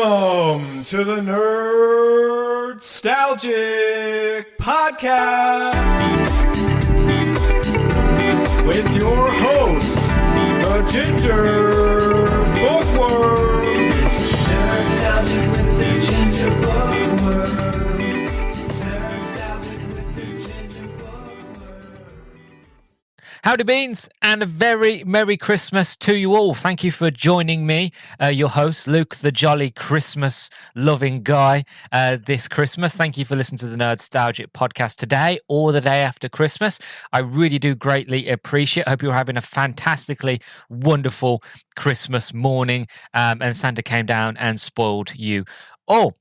Welcome to the Nerdstalgic podcast with your host, the Ginger Bookworm. Nerdstalgic with the Ginger Bookworm. Nerdstalgic with the Ginger Bookworm. Howdy beans, and a very Merry Christmas to you all. Thank you for joining me, your host, Luke, the jolly Christmas-loving guy, this Christmas. Thank you for listening to the Nerdstalgic podcast today or the day after Christmas. I really do greatly appreciate it. I hope you're having a fantastically wonderful Christmas morning, and Santa came down and spoiled you all.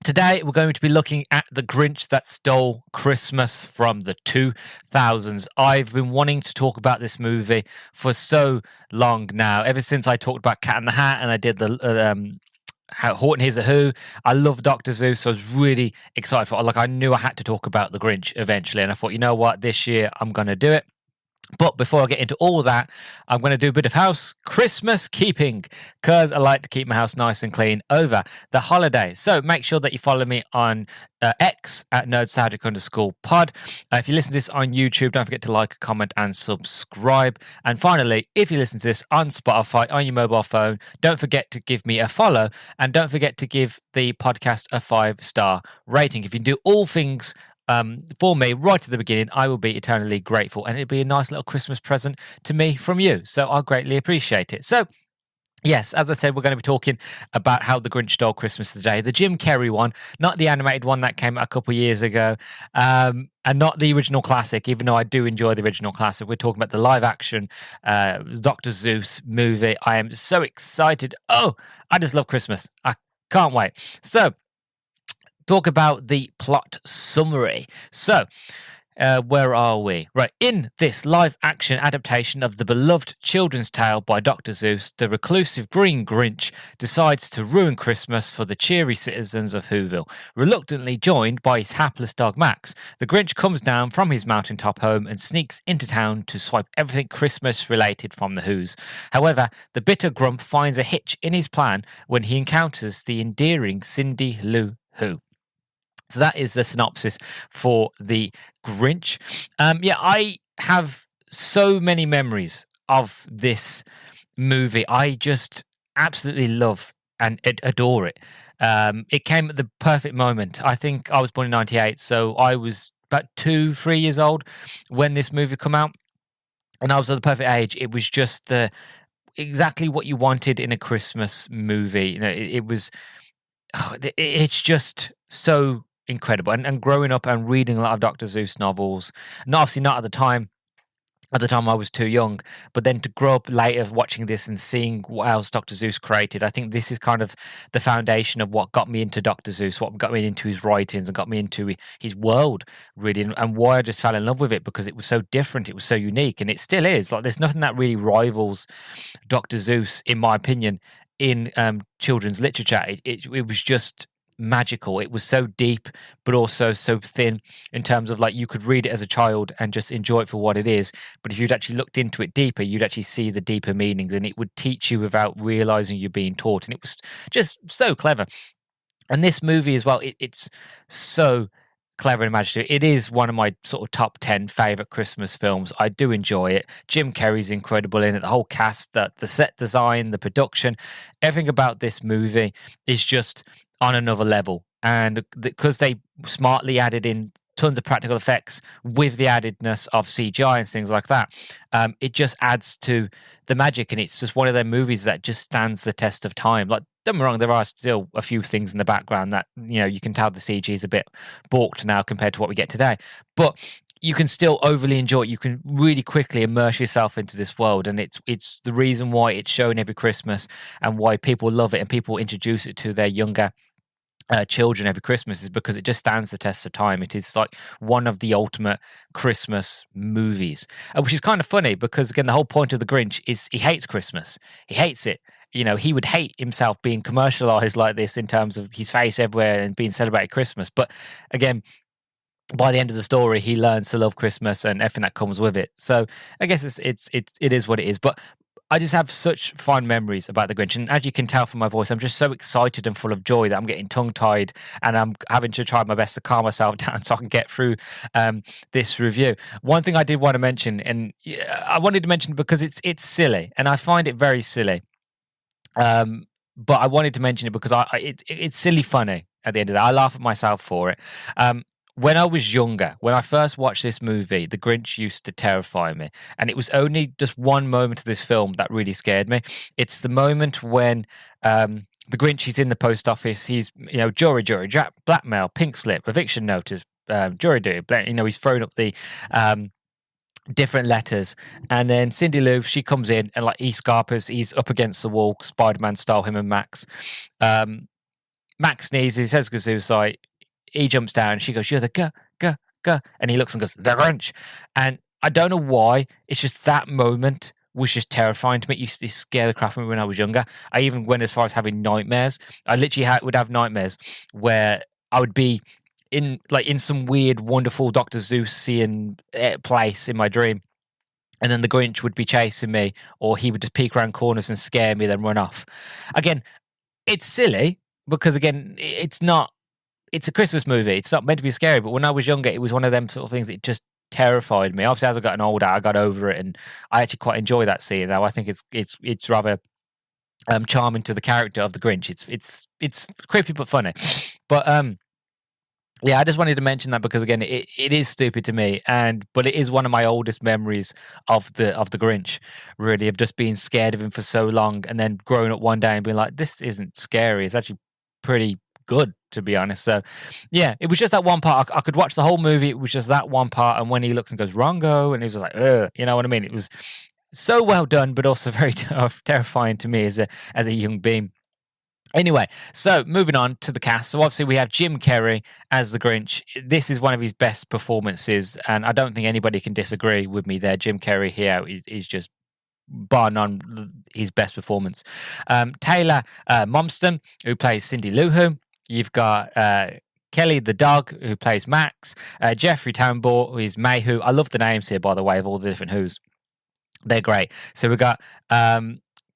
Today, we're going to be looking at The Grinch That Stole Christmas from the 2000s. I've been wanting to talk about this movie for so long now, ever since I talked about Cat in the Hat and I did the Horton Hears a Who. I love Dr Seuss, so I was really excited for it. Like, I knew I had to talk about The Grinch eventually, and I thought, you know what, this year I'm going to do it. But before I get into all that, I'm going to do a bit of house Christmas keeping because I like to keep my house nice and clean over the holidays. So make sure that you follow me on X at Nerdstalgic_pod. If you listen to this on YouTube, don't forget to like, comment, and subscribe. And finally, if you listen to this on Spotify, on your mobile phone, don't forget to give me a follow and don't forget to give the podcast a 5-star rating. If you do all things for me right at the beginning, I will be eternally grateful, and it'll be a nice little Christmas present to me from you. So I'll greatly appreciate it. So yes, as I said, we're going to be talking about How the Grinch Stole Christmas today. The Jim Carrey one, not the animated one that came out a couple of years ago, and not the original classic, even though I do enjoy the original classic. We're talking about the live-action Dr Seuss movie. I am so excited. Oh, I just love Christmas. I can't wait. So, talk about the plot summary. So, where are we? Right, in this live-action adaptation of the beloved children's tale by Dr. Seuss, the reclusive Green Grinch decides to ruin Christmas for the cheery citizens of Whoville. Reluctantly joined by his hapless dog Max, the Grinch comes down from his mountaintop home and sneaks into town to swipe everything Christmas-related from the Whos. However, the bitter Grump finds a hitch in his plan when he encounters the endearing Cindy Lou Who. So that is the synopsis for The Grinch. I have so many memories of this movie. I just absolutely love and adore it. It came at the perfect moment. I think I was born in 98, so I was about 2-3 years old when this movie came out. And I was at the perfect age. It was just exactly what you wanted in a Christmas movie. You know, it's just so incredible. And growing up and reading a lot of Dr. Seuss novels, obviously not at the time. At the time I was too young, but then to grow up later watching this and seeing what else Dr. Seuss created, I think this is kind of the foundation of what got me into Dr. Seuss, what got me into his writings and got me into his world, really, and why I just fell in love with it, because it was so different, it was so unique, and it still is. Like, there's nothing that really rivals Dr. Seuss, in my opinion, in children's literature. It was just magical. It was so deep, but also so thin in terms of, like, you could read it as a child and just enjoy it for what it is. But if you'd actually looked into it deeper, you'd actually see the deeper meanings, and it would teach you without realizing you're being taught. And it was just so clever. And this movie as well, it's so clever and imaginative. It is one of my sort of top 10 favorite Christmas films. I do enjoy it. Jim Carrey's incredible in it. The whole cast, the set design, the production, everything about this movie is just on another level. And because they smartly added in tons of practical effects with the addedness of CGI and things like that, it just adds to the magic. And it's just one of their movies that just stands the test of time. Like, don't get me wrong, there are still a few things in the background that, you know, you can tell the CG is a bit balked now compared to what we get today. But you can still overly enjoy it. You can really quickly immerse yourself into this world, and it's the reason why it's shown every Christmas and why people love it and people introduce it to their younger children every Christmas, is because it just stands the test of time. It is like one of the ultimate Christmas movies, which is kind of funny because, again, the whole point of The Grinch is he hates Christmas. He hates it. You know, he would hate himself being commercialized like this in terms of his face everywhere and being celebrated Christmas. But again, by the end of the story, he learns to love Christmas and everything that comes with it. So I guess it is what it is. But I just have such fond memories about the Grinch, and as you can tell from my voice, I'm just so excited and full of joy that I'm getting tongue-tied, and I'm having to try my best to calm myself down so I can get through this review. One thing I did want to mention, and I wanted to mention because it's silly, and I find it very silly. But I wanted to mention it because it's silly funny at the end of that. I laugh at myself for it. When I was younger, when I first watched this movie, The Grinch used to terrify me. And it was only just one moment of this film that really scared me. It's the moment when the Grinch is in the post office. He's, jury, blackmail, pink slip, eviction notice, jury duty. He's thrown up the different letters, and then Cindy Lou, she comes in and like he's up against the wall. Spider-Man stole him and Max. Max sneezes, he says suicide. He jumps down. She goes, "You're the go," and he looks and goes, "The Grinch." And I don't know why. It's just that moment was just terrifying to me. It used to scare the crap out of me when I was younger. I even went as far as having nightmares. I literally would have nightmares where I would be in some weird, wonderful Dr. Seussian place in my dream, and then the Grinch would be chasing me, or he would just peek around corners and scare me, then run off. Again, it's silly because it's a Christmas movie. It's not meant to be scary, but when I was younger, it was one of them sort of things that just terrified me. Obviously, as I've gotten older, I got over it, and I actually quite enjoy that scene now. I think it's rather charming to the character of the Grinch. It's creepy but funny, but yeah, I just wanted to mention that because again, it is stupid to me, but it is one of my oldest memories of the Grinch, really, of just being scared of him for so long, and then growing up one day and being like, "This isn't scary. It's actually pretty good, to be honest." So, yeah, it was just that one part. I could watch the whole movie. It was just that one part, and when he looks and goes "Wrongo," and he was like, "Ugh," you know what I mean? It was so well done, but also very terrifying to me as a young being. Anyway, so moving on to the cast. So obviously we have Jim Carrey as the Grinch. This is one of his best performances, and I don't think anybody can disagree with me there. Jim Carrey here is just bar none his best performance. Taylor Momsen, who plays Cindy Lou Who. You've got Kelly the dog, who plays Max. Jeffrey Tambor, who is Mayhew. I love the names here, by the way, of all the different Who's. They're great. So we've got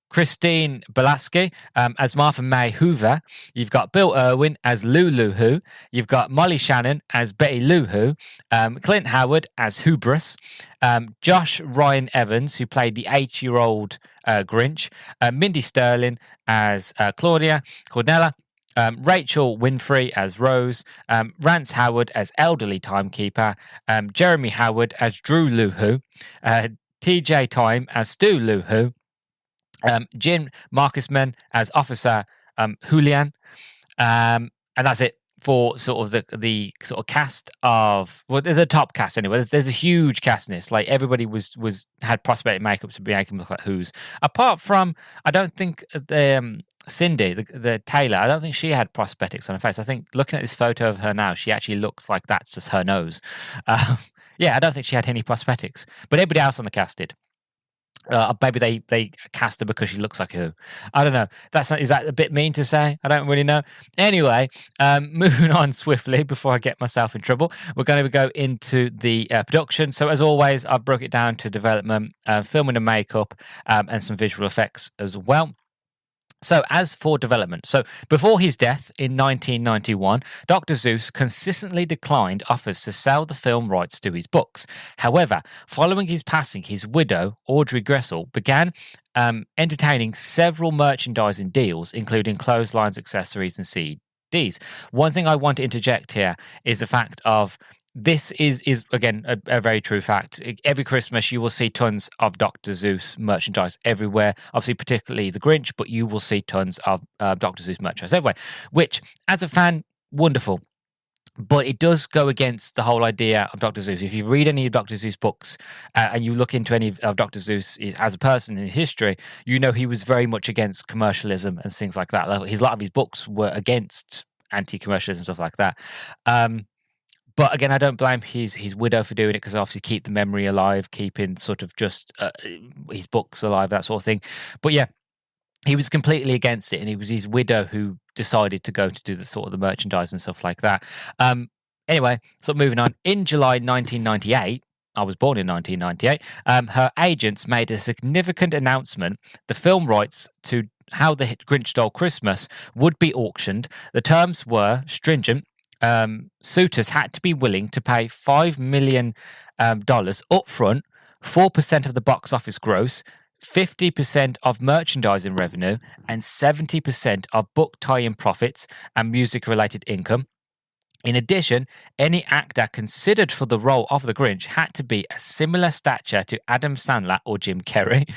Christine Belaski as Martha May Hoover. You've got Bill Irwin as Lulu Who. You've got Molly Shannon as Betty Lou Who. Clint Howard as Hubris. Josh Ryan Evans, who played the 8-year-old Grinch. Mindy Sterling as Cornella. Rachel Winfrey as Rose. Rance Howard as Elderly Timekeeper. Jeremy Howard as Drew Lou Who. TJ Time as Stu Lou Who. Jim Marcusman as Officer Julian, and that's it for sort of the sort of cast of the top cast anyway. There's a huge cast in this. Like everybody had prosthetic makeup to make them look like Who's. Apart from, I don't think Cindy, the Taylor, I don't think she had prosthetics on her face. I think looking at this photo of her now, she actually looks like that's just her nose. Yeah, I don't think she had any prosthetics, but everybody else on the cast did. Maybe they cast her because she looks like Who. I don't know. Is that a bit mean to say? I don't really know. Anyway, moving on swiftly before I get myself in trouble, we're going to go into the production. So as always, I've broke it down to development, filming and makeup, and some visual effects as well. So as for development, so before his death in 1991, Dr. Seuss consistently declined offers to sell the film rights to his books. However, following his passing, his widow, Audrey Gressel, began entertaining several merchandising deals, including clotheslines, accessories, and CDs. One thing I want to interject here is the fact of this is again a very true fact. Every Christmas you will see tons of Dr. Seuss merchandise everywhere. Obviously, particularly the Grinch, but you will see tons of Dr. Seuss merchandise everywhere. Which, as a fan, wonderful. But it does go against the whole idea of Dr. Seuss. If you read any of Dr. Seuss books and you look into any of Dr. Seuss as a person in history, you know he was very much against commercialism and things like that. A lot of his books were against anti-commercialism, stuff like that. But again, I don't blame his widow for doing it because obviously keep the memory alive, keeping sort of just his books alive, that sort of thing. But yeah, he was completely against it, and it was his widow who decided to go to do the sort of the merchandise and stuff like that. Anyway, so moving on. In July 1998, I was born in 1998, her agents made a significant announcement. The film rights to How the Grinch Stole Christmas would be auctioned. The terms were stringent. Suitors had to be willing to pay $5 million upfront, 4% of the box office gross, 50% of merchandising revenue, and 70% of book tie-in profits and music-related income. In addition, any actor considered for the role of the Grinch had to be a similar stature to Adam Sandler or Jim Carrey.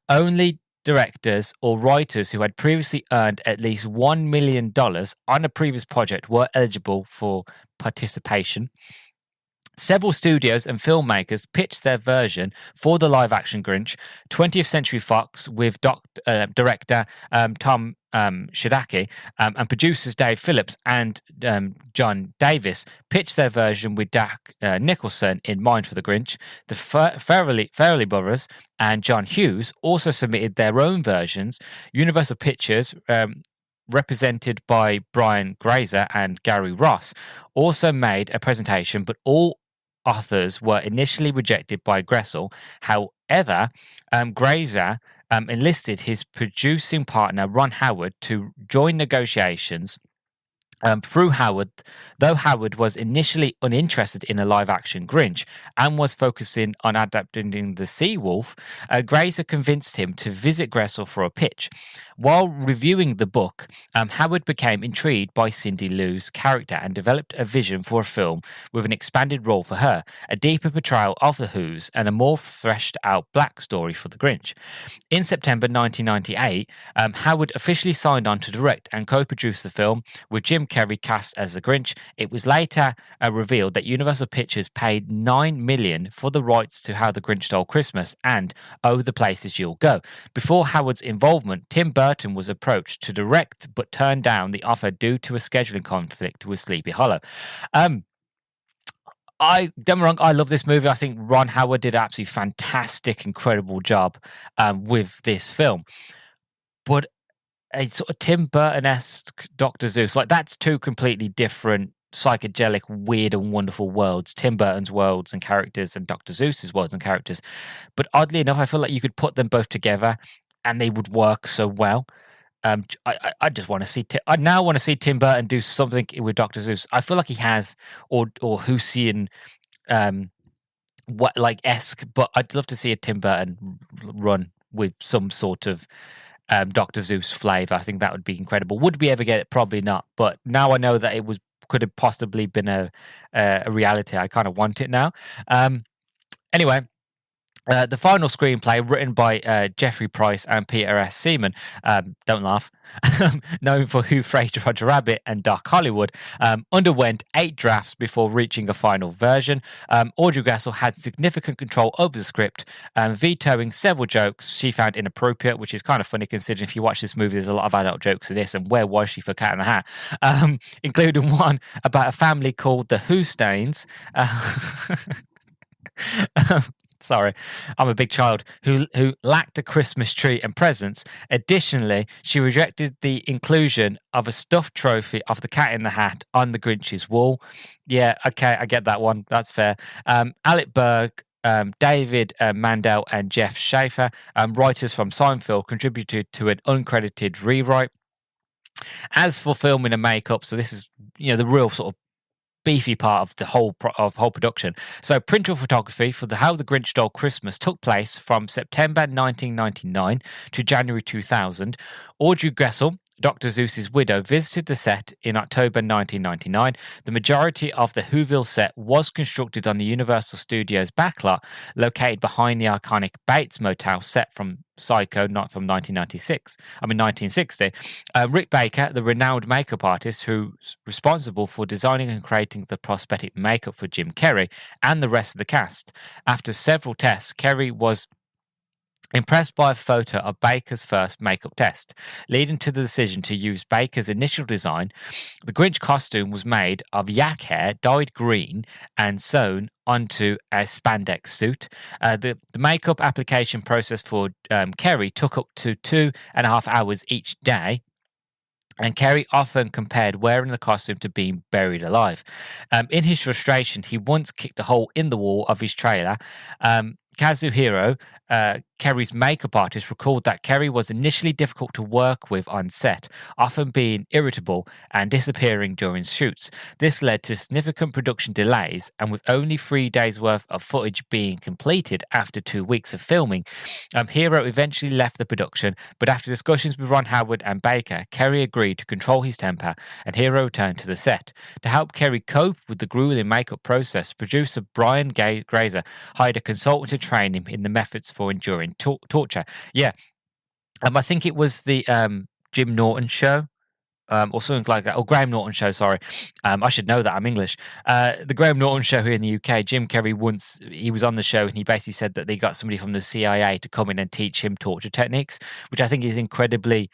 Only directors or writers who had previously earned at least $1 million on a previous project were eligible for participation. Several studios and filmmakers pitched their version for the live-action Grinch. 20th Century Fox, with director Tom Shadaki and producers Dave Phillips and John Davis, pitched their version with Jack Nicholson in mind for the Grinch. The Farrelly brothers and John Hughes also submitted their own versions. Universal Pictures, represented by Brian Grazer and Gary Ross, also made a presentation, but all authors were initially rejected by Gressel. However, Grazer enlisted his producing partner Ron Howard to join negotiations. Through Howard, though Howard was initially uninterested in a live-action Grinch and was focusing on adapting the Sea Wolf, Grazer convinced him to visit Gressel for a pitch. While reviewing the book, Howard became intrigued by Cindy Lou's character and developed a vision for a film with an expanded role for her, a deeper portrayal of the Who's, and a more fleshed-out black story for the Grinch. In September 1998, Howard officially signed on to direct and co-produce the film, with Jim Carrey cast as the Grinch. It was later revealed that Universal Pictures paid $9 million for the rights to How the Grinch Stole Christmas and Oh, the Places You'll Go. Before Howard's involvement, Tim Burton was approached to direct but turned down the offer due to a scheduling conflict with Sleepy Hollow. Don't get me wrong, I love this movie. I think Ron Howard did an absolutely fantastic, incredible job with this film. But a sort of Tim Burton-esque Dr. Seuss, like, that's two completely different psychedelic, weird and wonderful worlds. Tim Burton's worlds and characters and Dr. Seuss's worlds and characters. But oddly enough, I feel like you could put them both together and they would work so well. I just want to see. I now want to see Tim Burton do something with Dr. Seuss. I feel like he has, or Hoosian, what like esque. But I'd love to see a Tim Burton run with some sort of Dr. Seuss flavor. I think that would be incredible. Would we ever get it? Probably not. But now I know that it could have possibly been a reality. I kind of want it now. Anyway. The final screenplay, written by Jeffrey Price and Peter S. Seaman, don't laugh, known for Who Framed Roger Rabbit and Doc Hollywood, underwent 8 drafts before reaching a final version. Audrey Gressel had significant control over the script, vetoing several jokes she found inappropriate, which is kind of funny considering if you watch this movie, there's a lot of adult jokes in this, and where was she for Cat in the Hat? Including one about a family called the Who Stains. Sorry, I'm a big child who lacked a Christmas tree and presents. Additionally, she rejected the inclusion of a stuffed trophy of the Cat in the Hat on the Grinch's wall. Yeah, okay, I get that one. That's fair. Alec Berg, David Mandel, and Jeff Schaefer, writers from Seinfeld, contributed to an uncredited rewrite. As for filming and makeup, so this is the real sort of beefy part of the whole production. So printer photography for the How the Grinch Stole Christmas took place from September 1999 to January 2000. Audrey Gressel, Dr. Seuss's widow, visited the set in October 1999. The majority of the Whoville set was constructed on the Universal Studios backlot, located behind the iconic Bates Motel set from Psycho, not from 1960. Rick Baker, the renowned makeup artist who's responsible for designing and creating the prosthetic makeup for Jim Carrey and the rest of the cast. After several tests, Carrey was impressed by a photo of Baker's first makeup test, leading to the decision to use Baker's initial design. The Grinch costume was made of yak hair dyed green and sewn onto a spandex suit. The makeup application process for Carrey took up to 2.5 hours each day. And Carrey often compared wearing the costume to being buried alive. In his frustration, he once kicked a hole in the wall of his trailer. Kazuhiro, Carrey's makeup artist, recalled that Carrey was initially difficult to work with on set, often being irritable and disappearing during shoots. This led to significant production delays, and with only 3 days' worth of footage being completed after 2 weeks of filming, Hero eventually left the production, but after discussions with Ron Howard and Baker, Carrey agreed to control his temper, and Hero returned to the set. To help Carrey cope with the grueling makeup process, producer Brian Grazer hired a consultant to train him in the methods for enduring torture. Yeah, I think it was the Jim Norton show. Or something like that, or Graham Norton show, sorry. I should know that, I'm English. The Graham Norton show here in the UK, Jim Carrey once, he was on the show and he basically said that they got somebody from the CIA to come in and teach him torture techniques, which I think is incredibly,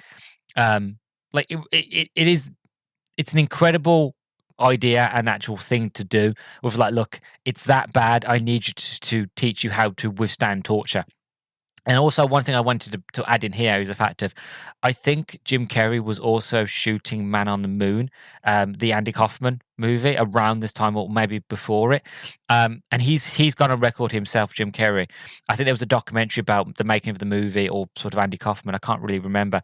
it's an incredible idea and actual thing to do with like, look, it's that bad, I need you to teach you how to withstand torture. And also, one thing I wanted to add in here is the fact of, I think Jim Carrey was also shooting Man on the Moon, the Andy Kaufman movie, around this time or maybe before it. And he's gone on record himself, Jim Carrey. I think there was a documentary about the making of the movie, or sort of Andy Kaufman. I can't really remember,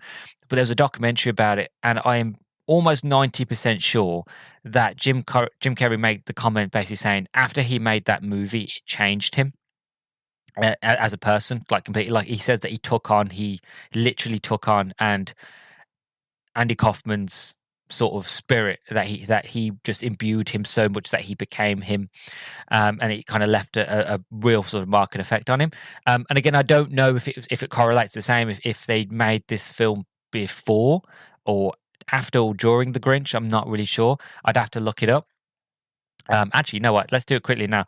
but there was a documentary about it, and I am almost 90% sure that Jim Carrey made the comment basically saying after he made that movie, it changed him as a person, like completely. Like he says that he literally took on and Andy Kaufman's sort of spirit, that he just imbued him so much that he became him, and it kind of left a real sort of mark and effect on him. And again, I don't know if it correlates the same if they made this film before or after or during the Grinch. I'm not really sure. I'd have to look it up. Actually, you know what? Let's do it quickly now.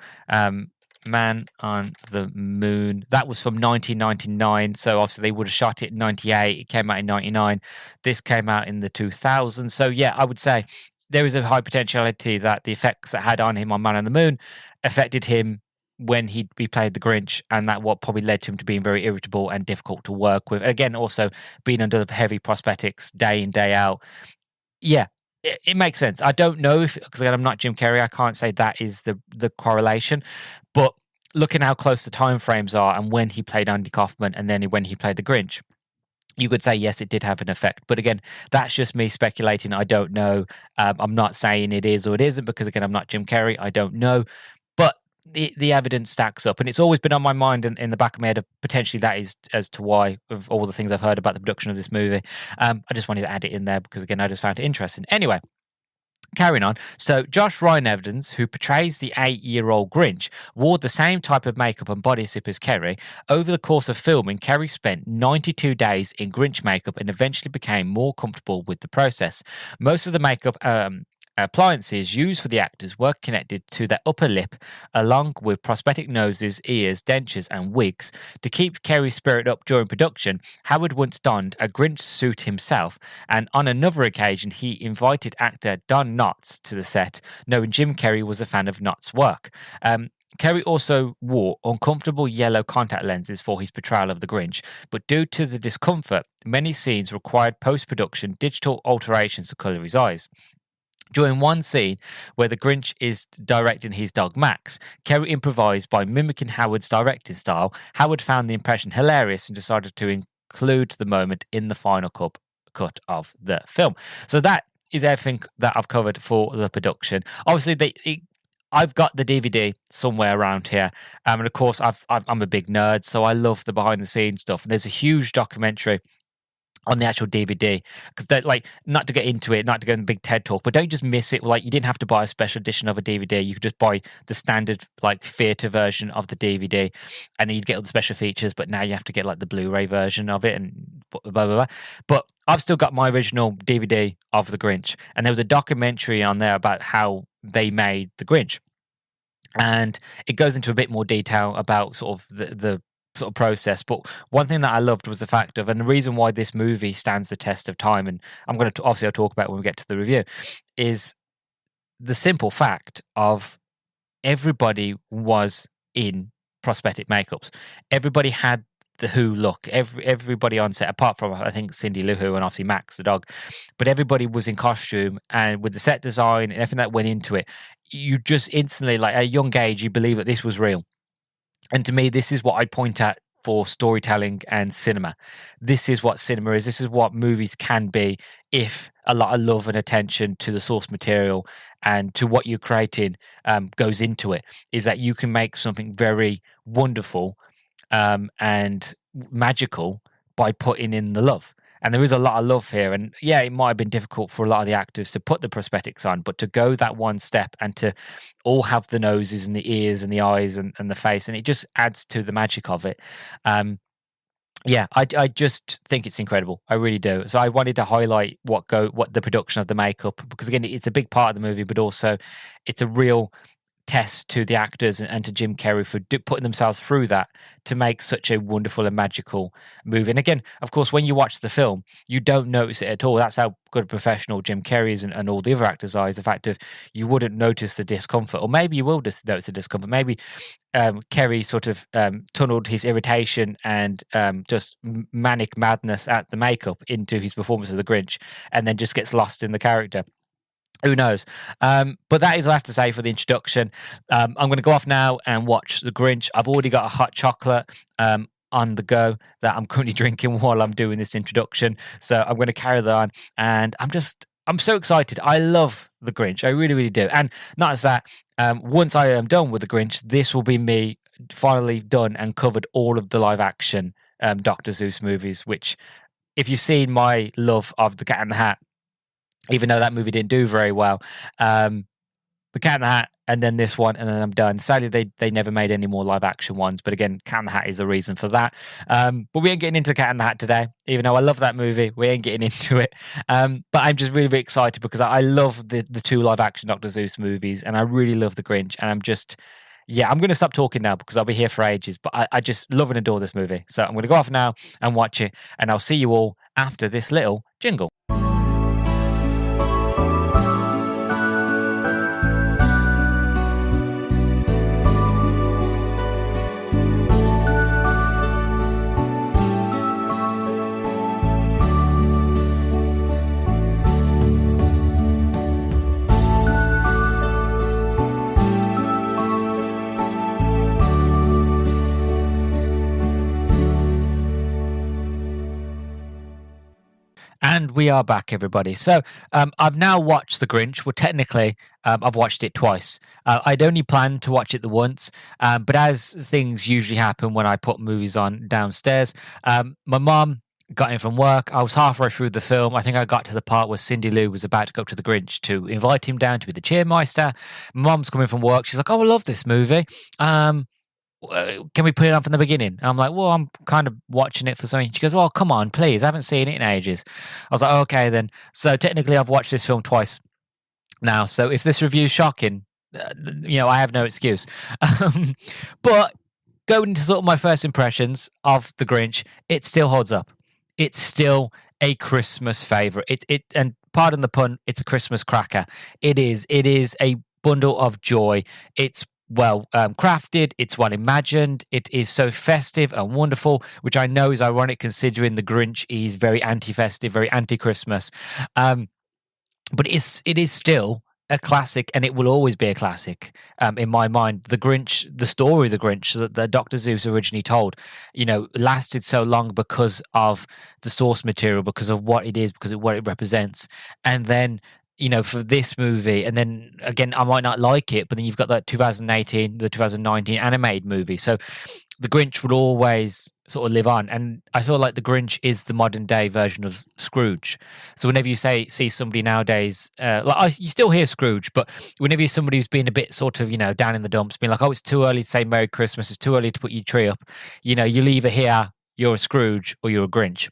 Man on the Moon. That was from 1999. So obviously they would have shot it in 98. It came out in 99. This came out in the 2000s. So yeah, I would say there is a high potentiality that the effects that had on him on Man on the Moon affected him when he played the Grinch, and that what probably led to him to being very irritable and difficult to work with. Again, also being under the heavy prosthetics day in, day out. Yeah, it makes sense. I don't know if, because I'm not Jim Carrey, I can't say that is the correlation. But looking how close the time frames are, and when he played Andy Kaufman and then when he played the Grinch, you could say yes, it did have an effect. But again, that's just me speculating. I don't know. I'm not saying it is or it isn't, because again, I'm not Jim Carrey. I don't know. But the evidence stacks up, and it's always been on my mind in the back of my head of potentially that is as to why, of all the things I've heard about the production of this movie. I just wanted to add it in there because again, I just found it interesting. Anyway, carrying on. So Josh Ryan Evans, who portrays the 8-year-old Grinch, wore the same type of makeup and bodysuit as Carrey. Over the course of filming, Carrey spent 92 days in Grinch makeup and eventually became more comfortable with the process. Most of the makeup appliances used for the actors were connected to their upper lip, along with prosthetic noses, ears, dentures, and wigs. To keep Carrey's spirit up during production, Howard once donned a Grinch suit himself, and on another occasion, he invited actor Don Knotts to the set, knowing Jim Carrey was a fan of Knotts' work. Carrey also wore uncomfortable yellow contact lenses for his portrayal of the Grinch, but due to the discomfort, many scenes required post-production digital alterations to colour his eyes. During one scene where the Grinch is directing his dog Max, Carrey improvised by mimicking Howard's directing style. Howard found the impression hilarious and decided to include the moment in the final cut of the film. So that is everything that I've covered for the production. Obviously, I've got the DVD somewhere around here, and of course, I'm a big nerd, so I love the behind-the-scenes stuff. And there's a huge documentary on the actual DVD, because they're like, not to get into it, not to go in the big TED talk, but don't just miss it. Like, you didn't have to buy a special edition of a DVD. You could just buy the standard like theater version of the DVD, and then you'd get all the special features. But now you have to get like the Blu-ray version of it, and blah blah blah. But I've still got my original DVD of the Grinch, and there was a documentary on there about how they made the Grinch, and it goes into a bit more detail about sort of the sort of process. But one thing that I loved was the fact of, and the reason why this movie stands the test of time, and I'm going to obviously I'll talk about it when we get to the review, is the simple fact of everybody was in prosthetic makeups. Everybody had the Who look. Everybody on set, apart from I think Cindy Lou Who and obviously Max the dog, but everybody was in costume, and with the set design and everything that went into it, you just instantly, like at a young age, you believe that this was real. And to me, this is what I point at for storytelling and cinema. This is what cinema is. This is what movies can be if a lot of love and attention to the source material and to what you're creating goes into it. Is that you can make something very wonderful and magical by putting in the love. And there is a lot of love here. And yeah, it might have been difficult for a lot of the actors to put the prosthetics on, but to go that one step and to all have the noses and the ears and the eyes and the face, and it just adds to the magic of it. Yeah, I just think it's incredible. I really do. So I wanted to highlight what the production of the makeup, because again, it's a big part of the movie, but also it's a real test to the actors and to Jim Carrey for putting themselves through that to make such a wonderful and magical movie. And again, of course, when you watch the film, you don't notice it at all. That's how good a professional Jim Carrey is, and all the other actors are, is the fact of you wouldn't notice the discomfort, or maybe you will just notice the discomfort. Maybe Carrey sort of tunneled his irritation and just manic madness at the makeup into his performance of the Grinch, and then just gets lost in the character. Who knows? But that is all I have to say for the introduction. I'm going to go off now and watch The Grinch. I've already got a hot chocolate on the go that I'm currently drinking while I'm doing this introduction. So I'm going to carry that on. And I'm so excited. I love The Grinch. I really, really do. And not as that, once I am done with The Grinch, this will be me finally done and covered all of the live action Dr. Seuss movies, which if you've seen my love of The Cat in the Hat, even though that movie didn't do very well, The Cat in the Hat, and then this one, and then I'm done. Sadly, they never made any more live action ones, but again, Cat in the Hat is a reason for that. But we ain't getting into Cat in the Hat today, even though I love that movie. We ain't getting into it. But I'm just really, really excited because I love the two live action Dr. Seuss movies, and I really love The Grinch, and I'm going to stop talking now because I'll be here for ages, but I just love and adore this movie. So I'm going to go off now and watch it, and I'll see you all after this little jingle. And we are back, everybody. So I've now watched The Grinch. Well, technically, I've watched it twice. I'd only planned to watch it the once, but as things usually happen when I put movies on downstairs, my mom got in from work. I was halfway through the film. I think I got to the part where Cindy Lou was about to go up to the Grinch to invite him down to be the cheermeister. My mom's coming from work. She's like, "Oh, I love this movie. Can we put it on from the beginning?" And I'm like, "Well, I'm kind of watching it for something." She goes, "Well, come on, please. I haven't seen it in ages." I was like, "Okay, then." So technically, I've watched this film twice now. So if this review's shocking, I have no excuse. But going into sort of my first impressions of The Grinch, it still holds up. It's still a Christmas favorite. And pardon the pun, it's a Christmas cracker. It is a bundle of joy. It's well crafted, it's well imagined, it is so festive and wonderful, which I know is ironic considering the Grinch is very anti-festive, very anti-Christmas, but it is still a classic, and it will always be a classic in my mind. The Grinch, the story of the Grinch that Dr. Seuss originally told, lasted so long because of the source material, because of what it is, because of what it represents. And then for this movie, and then again, I might not like it, but then you've got that 2018, the 2019 animated movie. So the Grinch would always sort of live on. And I feel like the Grinch is the modern day version of Scrooge. So whenever you see somebody nowadays, you still hear Scrooge, but whenever you're somebody who's been a bit sort of, down in the dumps, being like, "Oh, it's too early to say Merry Christmas, it's too early to put your tree up," you're either here, you're a Scrooge, or you're a Grinch.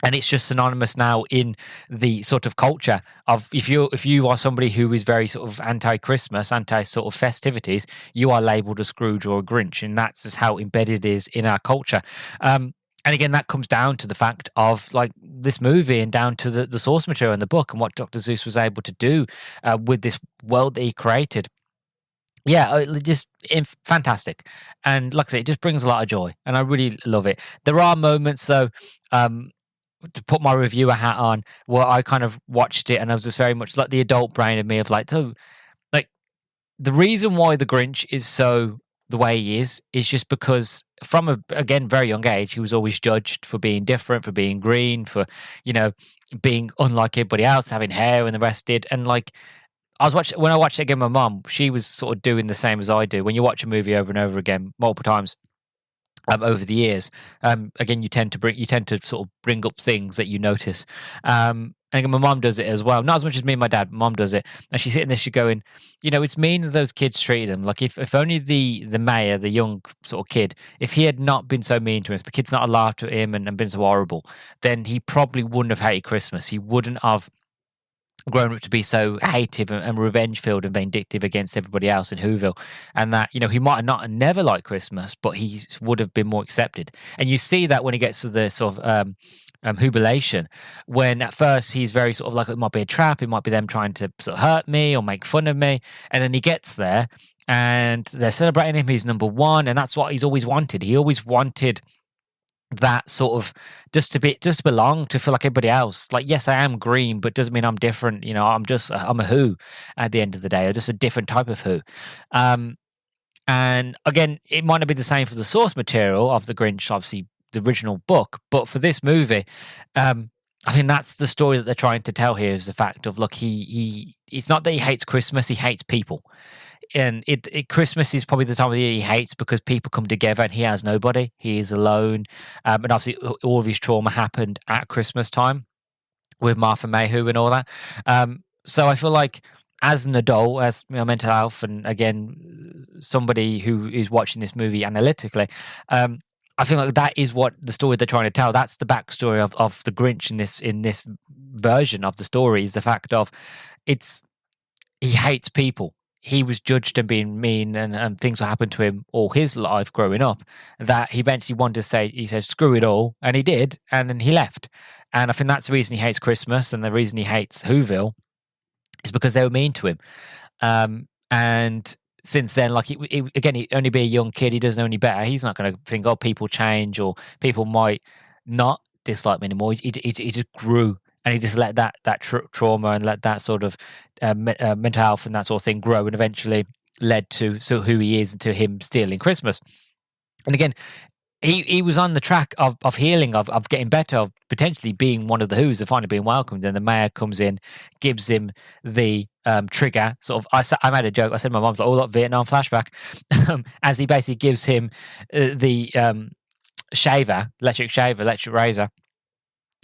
And it's just synonymous now in the sort of culture of if you are somebody who is very sort of anti-Christmas, anti sort of festivities, you are labelled a Scrooge or a Grinch, and that's just how embedded it is in our culture. And again, that comes down to the fact of like this movie and down to the source material in the book and what Dr. Seuss was able to do with this world that he created. Yeah, just fantastic, and like I say, it just brings a lot of joy, and I really love it. There are moments though, um, to put my reviewer hat on, where I kind of watched it, and I was just very much like the adult brain of me of like, oh, like the reason why the Grinch is so the way he is just because from a again very young age he was always judged for being different, for being green, for you know being unlike everybody else, having hair and the rest did, and like I was watching when I watched it again with my mum, she was sort of doing the same as I do. When you watch a movie over and over again, multiple times over the years, again you tend to sort of bring up things that you notice. And again, my mum does it as well. Not as much as me and my dad. Mum does it, and she's sitting there, she's going, it's mean that those kids treated him. Like if only the mayor, the young sort of kid, if he had not been so mean to him, if the kid's not laughed at him and been so horrible, then he probably wouldn't have hated Christmas. He wouldn't have grown up to be so hative and revenge filled and vindictive against everybody else in Whoville, and that he might have not never liked Christmas, but he would have been more accepted. And you see that when he gets to the sort of jubilation, when at first he's very sort of like, it might be a trap, it might be them trying to sort of hurt me or make fun of me, and then he gets there and they're celebrating him, he's number one, and that's what he's always wanted. He always wanted that sort of just to belong, to feel like everybody else. Like, yes, I am green, but doesn't mean I'm different. I'm a who at the end of the day, or just a different type of who. And again, it might not be the same for the source material of the Grinch, obviously the original book, but for this movie, I think that's the story that they're trying to tell here, is the fact of, look, it's not that he hates Christmas, he hates people. And Christmas is probably the time of the year he hates because people come together and he has nobody. He is alone. And obviously all of his trauma happened at Christmas time with Martha Mayhew and all that. So I feel like as an adult, as mental health, and again, somebody who is watching this movie analytically, I feel like that is what the story they're trying to tell. That's the backstory of the Grinch in this version of the story, is the fact of he hates people. He was judged and being mean, and things will happen to him all his life growing up, that he eventually wanted to say, he said, screw it all. And he did. And then he left. And I think that's the reason he hates Christmas, and the reason he hates Whoville is because they were mean to him. And since then, like, again, he'd only be a young kid. He doesn't know any better. He's not going to think, oh, people change, or people might not dislike me anymore. He just grew. And he just let that trauma and let that sort of mental health and that sort of thing grow, and eventually led to who he is and to him stealing Christmas. And again, he was on the track of healing, of getting better, of potentially being one of the Who's, of finally being welcomed. And the mayor comes in, gives him the trigger. Sort of, I made a joke. I said my mom's like, oh, look, Vietnam flashback, as he basically gives him the electric razor.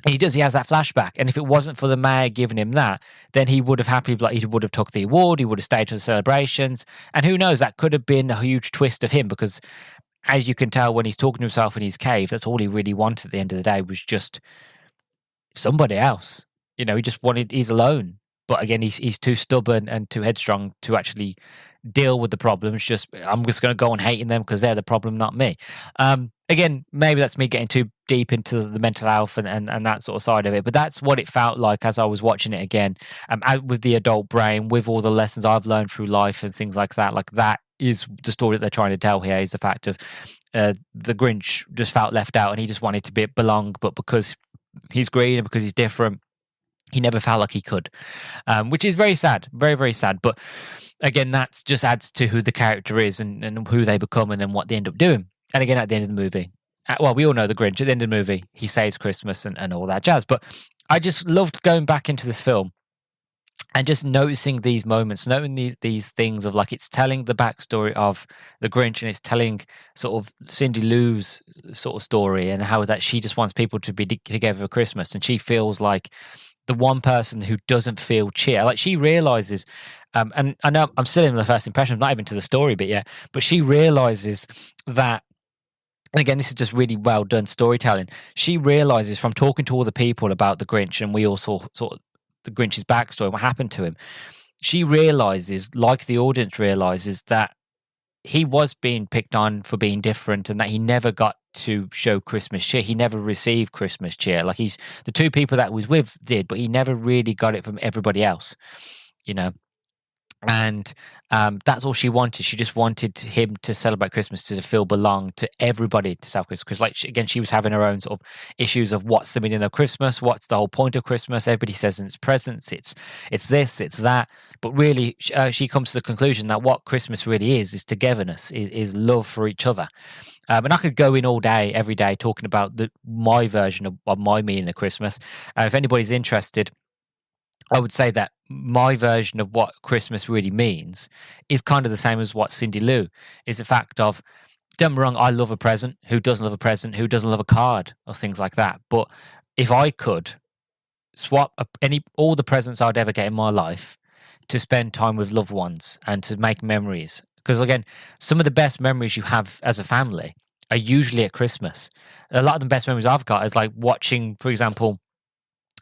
He has that flashback, and if it wasn't for the mayor giving him that, then he would have he would have took the award, he would have stayed for the celebrations, and who knows, that could have been a huge twist of him, because as you can tell when he's talking to himself in his cave, that's all he really wanted at the end of the day, was just somebody else. He just he's alone. But again, he's too stubborn and too headstrong to actually deal with the problems. I'm just going to go on hating them because they're the problem, not me. Again, maybe that's me getting too deep into the mental health and that sort of side of it. But that's what it felt like as I was watching it again, with the adult brain, with all the lessons I've learned through life and things like that. Like, that is the story that they're trying to tell here, is the fact of the Grinch just felt left out, and he just wanted to belong, but because he's green and because he's different, he never felt like he could, which is very sad, very, very sad. But again, that just adds to who the character is and who they become, and then what they end up doing. And again, at the end of the movie, well, we all know the Grinch. At the end of the movie, he saves Christmas and all that jazz. But I just loved going back into this film and just noticing these moments, noting these things of, like, it's telling the backstory of the Grinch, and it's telling sort of Cindy Lou's sort of story, and how that she just wants people to be together for Christmas, and she feels like the one person who doesn't feel cheer. Like, she realizes, and I know I'm still in the first impression, I'm not even to the story bit yet, but she realizes that, and again, this is just really well done storytelling. She realizes from talking to all the people about the Grinch, and we all saw sort of the Grinch's backstory, what happened to him. She realizes, like the audience realizes, that he was being picked on for being different, and that he never got to show Christmas cheer. He never received Christmas cheer. Like, the two people that he was with did, but he never really got it from everybody else, And that's all she wanted. She just wanted him to celebrate Christmas, to feel belong, to everybody to celebrate Christmas. Because, like, again, she was having her own sort of issues of what's the meaning of Christmas, what's the whole point of Christmas. Everybody says it's presents, it's this, it's that, but really, she comes to the conclusion that what Christmas really is togetherness, is love for each other. And I could go in all day, every day, talking about my version of my meaning of Christmas. If anybody's interested, I would say that my version of what Christmas really means is kind of the same as what Cindy Lou is. The fact of, don't get me wrong, I love a present. Who doesn't love a present? Who doesn't love a card or things like that? But if I could swap all the presents I'd ever get in my life to spend time with loved ones and to make memories, because again, some of the best memories you have as a family are usually at Christmas. A lot of the best memories I've got is like watching, for example,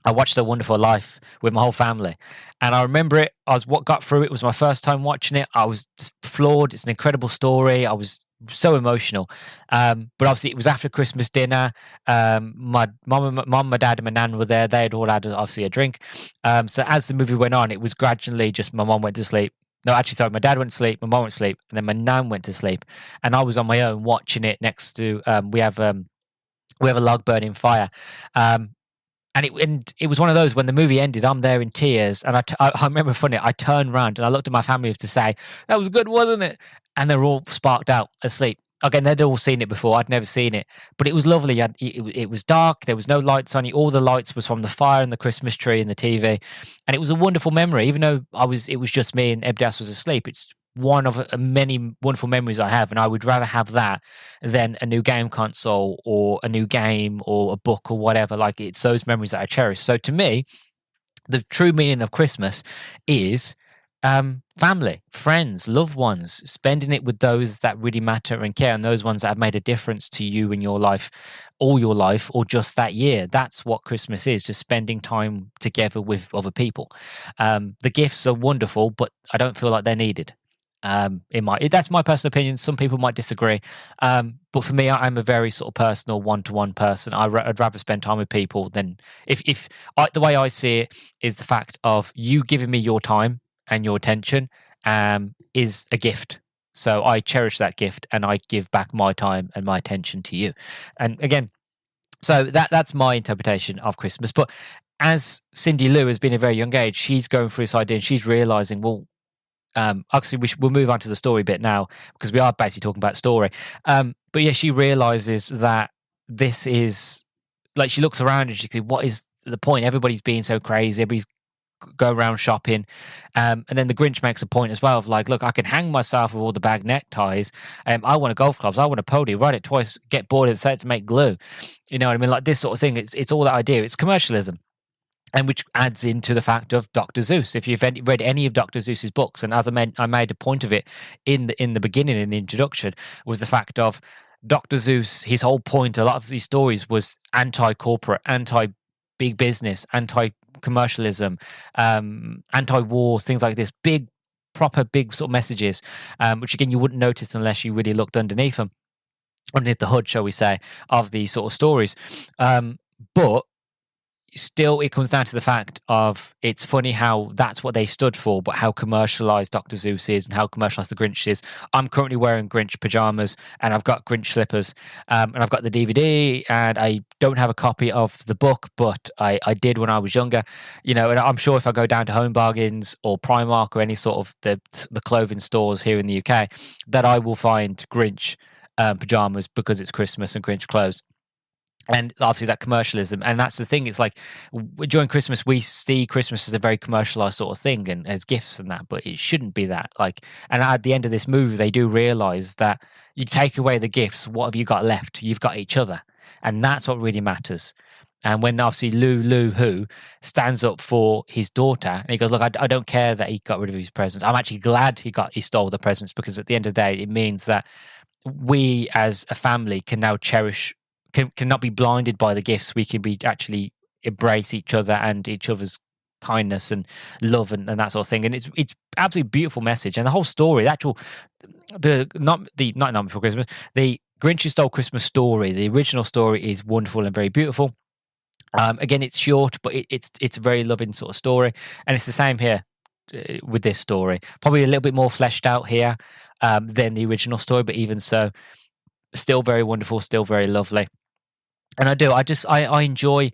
I watched A Wonderful Life with my whole family, and I remember it. What got through it was my first time watching it. I was just floored. It's an incredible story. I was so emotional. But obviously, it was after Christmas dinner. My mum, my dad, and my nan were there. They had all had obviously a drink. So as the movie went on, it was gradually just my mum went to sleep. No, actually, sorry, my dad went to sleep, my mum went to sleep, and then my nan went to sleep, and I was on my own watching it next to. We have a log burning fire. And it was one of those, when the movie ended, I'm there in tears. And I remember funny, I turned around and I looked at my family to say, that was good, wasn't it? And they're all sparked out asleep. Again, they'd all seen it before. I'd never seen it. But it was lovely. It was dark. There was no lights on it. All the lights was from the fire and the Christmas tree and the TV. And it was a wonderful memory. Even though it was just me and everybody else was asleep. It's one of many wonderful memories I have, and I would rather have that than a new game console or a new game or a book or whatever. Like, it's those memories that I cherish. So to me, the true meaning of Christmas is family, friends, loved ones, spending it with those that really matter and care, and those ones that have made a difference to you in your life, all your life, or just that year. That's what Christmas is, just spending time together with other people. The gifts are wonderful, but I don't feel like they're needed. That's my personal opinion. Some people might disagree, but for me, I'm a very sort of personal, one-to-one person. I'd rather spend time with people than the way I see it is the fact of you giving me your time and your attention is a gift. So I cherish that gift, and I give back my time and my attention to you. And again, so that's my interpretation of Christmas. But as Cindy Lou has been a very young age, she's going through this idea, and she's realizing, well, actually, we'll move on to the story bit now, because we are basically talking about story. But yeah, she realizes that this is, like, she looks around and she thinks, what is the point? Everybody's being so crazy. Everybody's go around shopping. And then the Grinch makes a point as well of like, look, I can hang myself with all the bag neckties. I want a golf clubs. I want a pony. Write it twice, get bored and set to make glue. You know what I mean? Like, this sort of thing. It's all that idea. It's commercialism. And which adds into the fact of Dr. Seuss. If you've read any of Dr. Seuss's books, and as I made a point of it in the beginning, in the introduction, was the fact of Dr. Seuss. His whole point, a lot of these stories, was anti-corporate, anti-big business, anti-commercialism, anti-wars, things like this. Proper big sort of messages, which again you wouldn't notice unless you really looked underneath them, underneath the hood, shall we say, of these sort of stories. But still, it comes down to the fact of, it's funny how that's what they stood for, but how commercialized Dr. Seuss is and how commercialized the Grinch is. I'm currently wearing Grinch pajamas, and I've got Grinch slippers, and I've got the DVD, and I don't have a copy of the book, but I did when I was younger. You know, and I'm sure if I go down to Home Bargains or Primark or any sort of the clothing stores here in the UK, that I will find Grinch pajamas, because it's Christmas and Grinch clothes. And obviously that commercialism, and that's the thing. It's like, during Christmas, we see Christmas as a very commercialized sort of thing, and as gifts and that, but it shouldn't be that. Like, and at the end of this movie, they do realize that you take away the gifts, what have you got left? You've got each other, and that's what really matters. And when obviously Lou Who stands up for his daughter, and he goes, look, I don't care that he got rid of his presents. I'm actually glad he stole the presents, because at the end of the day, it means that we as a family can now cherish, cannot be blinded by the gifts. We can be actually embrace each other and each other's kindness and love and that sort of thing. And it's absolutely beautiful message. And the whole story, the Nightmare Before Christmas, the Grinch Stole Christmas story, the original story, is wonderful and very beautiful. Again, it's short, but it's a very loving sort of story, and it's the same here. with this story. Probably a little bit more fleshed out here than the original story, but even so, still very wonderful, still very lovely. And I enjoy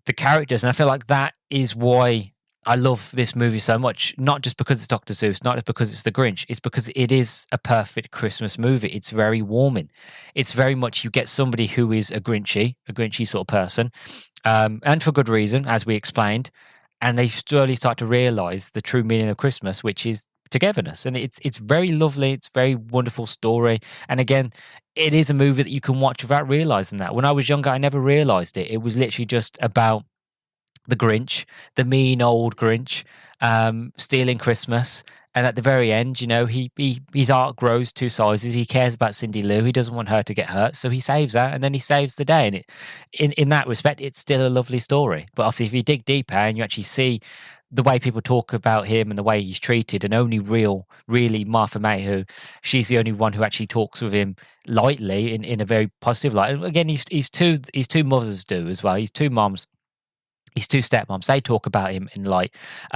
the characters, and I feel like that is why I love this movie so much. Not just because it's Dr. Seuss, not just because it's the Grinch. It's because it is a perfect Christmas movie. It's very warming. It's very much, you get somebody who is a Grinchy sort of person, and for good reason, as we explained. And they slowly start to realise the true meaning of Christmas, which is togetherness. And it's very lovely. It's a very wonderful story. And again, it is a movie that you can watch without realising that. When I was younger, I never realised it. It was literally just about the Grinch, the mean old Grinch, stealing Christmas. And at the very end, you know, his heart grows two sizes. He cares about Cindy Lou. He doesn't want her to get hurt, so he saves her, and then he saves the day. And in that respect, it's still a lovely story. But obviously, if you dig deeper and you actually see the way people talk about him and the way he's treated, and only really Martha May, she's the only one who actually talks with him lightly in a very positive light. And again, he's two mothers do as well. He's two moms. His two stepmoms, they talk about him in light.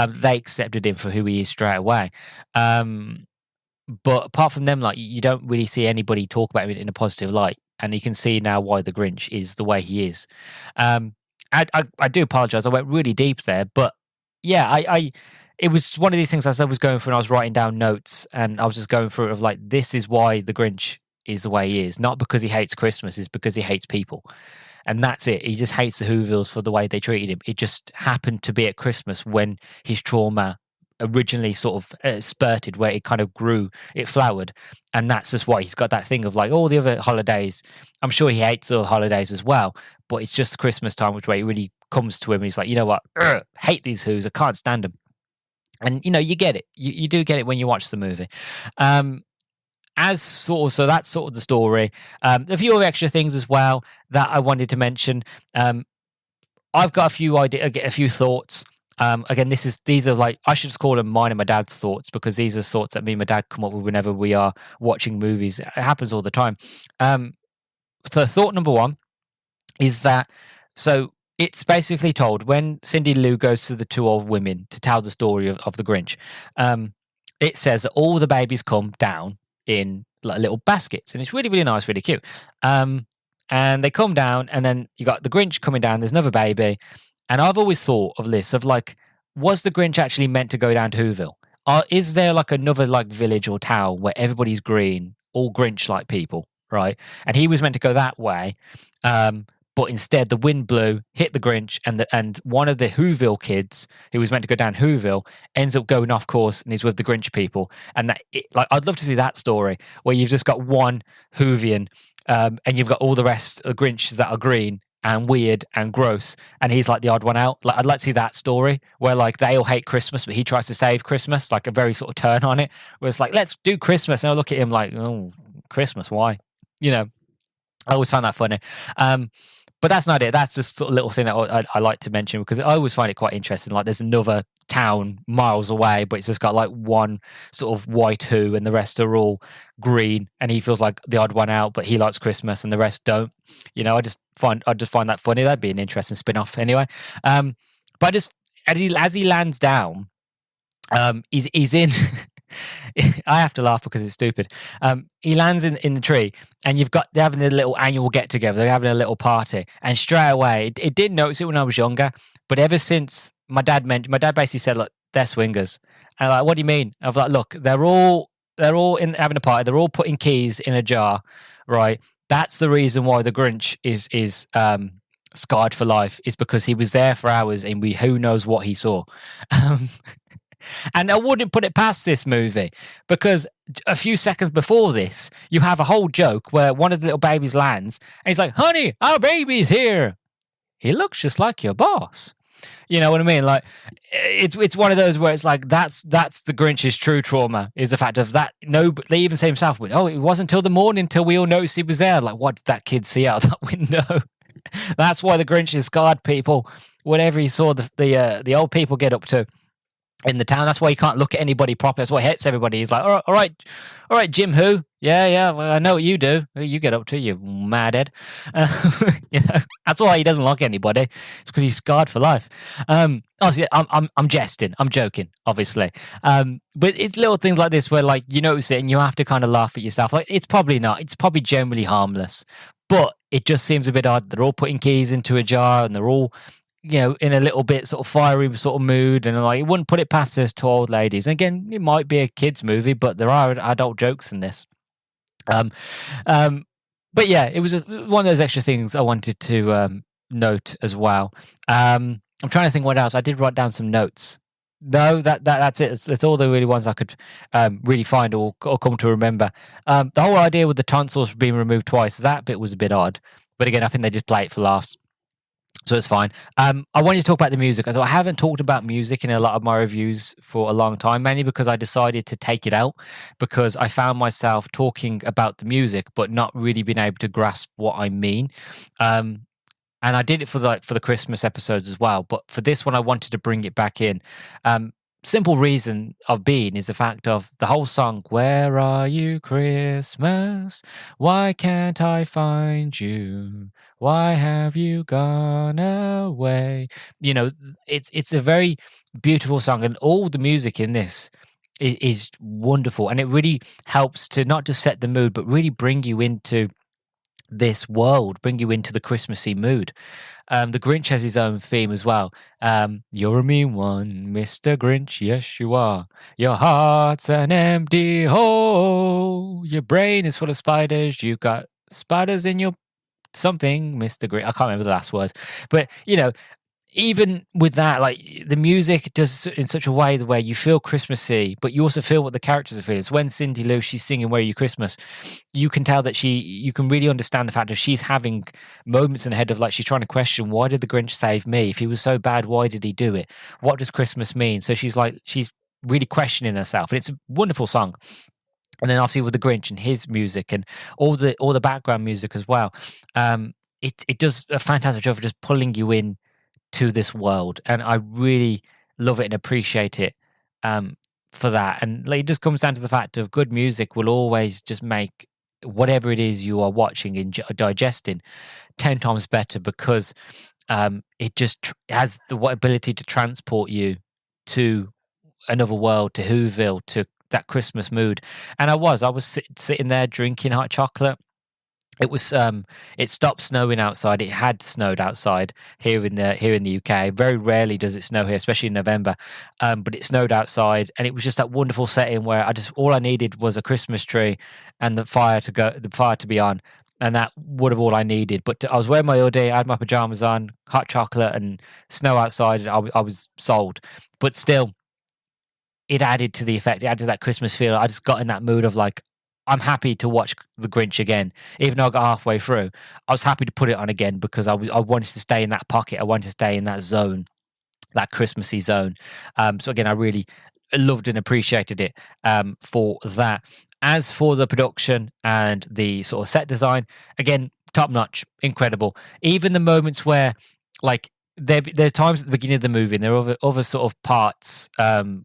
They accepted him for who he is straight away. But apart from them, like, you don't really see anybody talk about him in a positive light. And you can see now why the Grinch is the way he is. I do apologise. I went really deep there. But yeah, it was one of these things as I was going through and I was writing down notes, and I was just going through it of like, this is why the Grinch is the way he is. Not because he hates Christmas, it's because he hates people. And that's it. He just hates the Whovilles for the way they treated him. It just happened to be at Christmas when his trauma originally sort of spurted, where it kind of grew, it flowered. And that's just why he's got that thing of like all the other holidays. I'm sure he hates other holidays as well, but it's just Christmas time, which way it really comes to him. He's like, you know what? Hate these Who's. I can't stand them. And, you know, you get it. You do get it when you watch the movie. So that's sort of the story. A few other extra things as well that I wanted to mention. I've got a few thoughts. Again, these are like, I should just call them mine and my dad's thoughts, because these are thoughts that me and my dad come up with whenever we are watching movies. It happens all the time. So thought number one is that, so it's basically told when Cindy Lou goes to the two old women to tell the story of the Grinch. It says that all the babies come down in like little baskets, and it's really, really nice, really cute. And they come down, and then you got the Grinch coming down. There's another baby, and I've always thought of this of like, was the Grinch actually meant to go down to Whoville? Or is there like another like village or town where everybody's green, all Grinch-like people, right? And he was meant to go that way, but instead the wind blew, hit the Grinch, and one of the Whoville kids who was meant to go down Whoville ends up going off course and is with the Grinch people. And I'd love to see that story where you've just got one Whovian, and you've got all the rest of Grinches that are green and weird and gross, and he's like the odd one out. Like, I'd like to see that story where like they all hate Christmas, but he tries to save Christmas, like a very sort of turn on it, where it's like, let's do Christmas, and I look at him like, oh, Christmas, why? You know, I always found that funny. But that's not it. That's just sort of little thing that I like to mention, because I always find it quite interesting. Like, there's another town miles away, but it's just got like one sort of white Who, and the rest are all green, and he feels like the odd one out, but he likes Christmas and the rest don't. You know, I just find that funny. That'd be an interesting spin-off anyway. But just as he lands down, he's in. I have to laugh because it's stupid. He lands in the tree, and they're having a little annual get together. They're having a little party, and straight away, it didn't notice it when I was younger, but ever since my dad basically said, "Look, they're swingers." And I'm like, "What do you mean?" I was like, "Look, they're all in having a party. They're all putting keys in a jar, right? That's the reason why the Grinch is scarred for life, is because he was there for hours, and who knows what he saw." And I wouldn't put it past this movie, because a few seconds before this, you have a whole joke where one of the little babies lands, and he's like, "Honey, our baby's here. He looks just like your boss." You know what I mean? Like, it's one of those where it's like, that's the Grinch's true trauma, is the fact of that. No, but they even say himself, "Oh, it wasn't until the morning till we all noticed he was there." Like, what did that kid see out of that window? That's why the Grinch is scarred, people. Whatever he saw the old people get up to. in the town. That's why he can't look at anybody properly. That's why he hits everybody. He's like, all right, Jim, who? Yeah, well, I know what you do. What you get up to, you madhead. That's why he doesn't like anybody. It's because he's scarred for life. Obviously, I'm jesting. I'm joking, obviously. But it's little things like this where, like, you notice it and you have to kind of laugh at yourself. Like, it's probably not. It's probably generally harmless, but it just seems a bit odd. They're all putting keys into a jar and they're all, in a little bit sort of fiery sort of mood, and like, it wouldn't put it past those two old ladies. And again, it might be a kids movie, but there are adult jokes in this. But yeah, it was one of those extra things I wanted to note as well. I'm trying to think what else. I did write down some notes. No, that's it. It's all the really ones I could really find or come to remember. The whole idea with the tonsils being removed twice, that bit was a bit odd. But again, I think they just play it for laughs. So it's fine. I wanted to talk about the music. I haven't talked about music in a lot of my reviews for a long time, mainly because I decided to take it out because I found myself talking about the music but not really being able to grasp what I mean. And I did it for the Christmas episodes as well. But for this one, I wanted to bring it back in. Simple reason of being is the fact of the whole song, "Where are you, Christmas? Why can't I find you? Why have you gone away?" It's a very beautiful song, and all the music in this is wonderful, and it really helps to not just set the mood, but really bring you into this world, bring you into the Christmassy mood. The Grinch has his own theme as well. You're a mean one, Mr. Grinch, yes you are. Your heart's an empty hole. Your brain is full of spiders. You've got spiders in your something, Mr. Grinch. I can't remember the last words. But, even with that, like, the music does in such a way where you feel Christmassy, but you also feel what the characters are feeling. So when Cindy Lou, she's singing "Where Are You, Christmas," you can tell that you can really understand the fact that she's having moments in her head of, like, she's trying to question, why did the Grinch save me? If he was so bad, why did he do it? What does Christmas mean? So she's really questioning herself, and it's a wonderful song. And then obviously with the Grinch and his music and all the background music as well, it does a fantastic job of just pulling you in to this world, and I really love it and appreciate it for that. And like, it just comes down to the fact of good music will always just make whatever it is you are watching and digesting 10 times better, because it just has the ability to transport you to another world, to Whoville, to that Christmas mood. And I was sitting there drinking hot chocolate. It was it stopped snowing outside. It had snowed outside here in the UK. Very rarely does it snow here, especially in November. But it snowed outside, and it was just that wonderful setting where all I needed was a Christmas tree and the fire to be on, and that would have all I needed. But I was wearing my hoodie, I had my pajamas on, hot chocolate, and snow outside. And I was sold. But still, it added to the effect. It added to that Christmas feel. I just got in that mood of, like, I'm happy to watch The Grinch again. Even though I got halfway through, I was happy to put it on again because I wanted to stay in that pocket. I wanted to stay in that zone, that Christmassy zone. So again, I really loved and appreciated it for that. As for the production and the sort of set design, again, top notch, incredible. Even the moments where, like, there are times at the beginning of the movie, and there are other sort of parts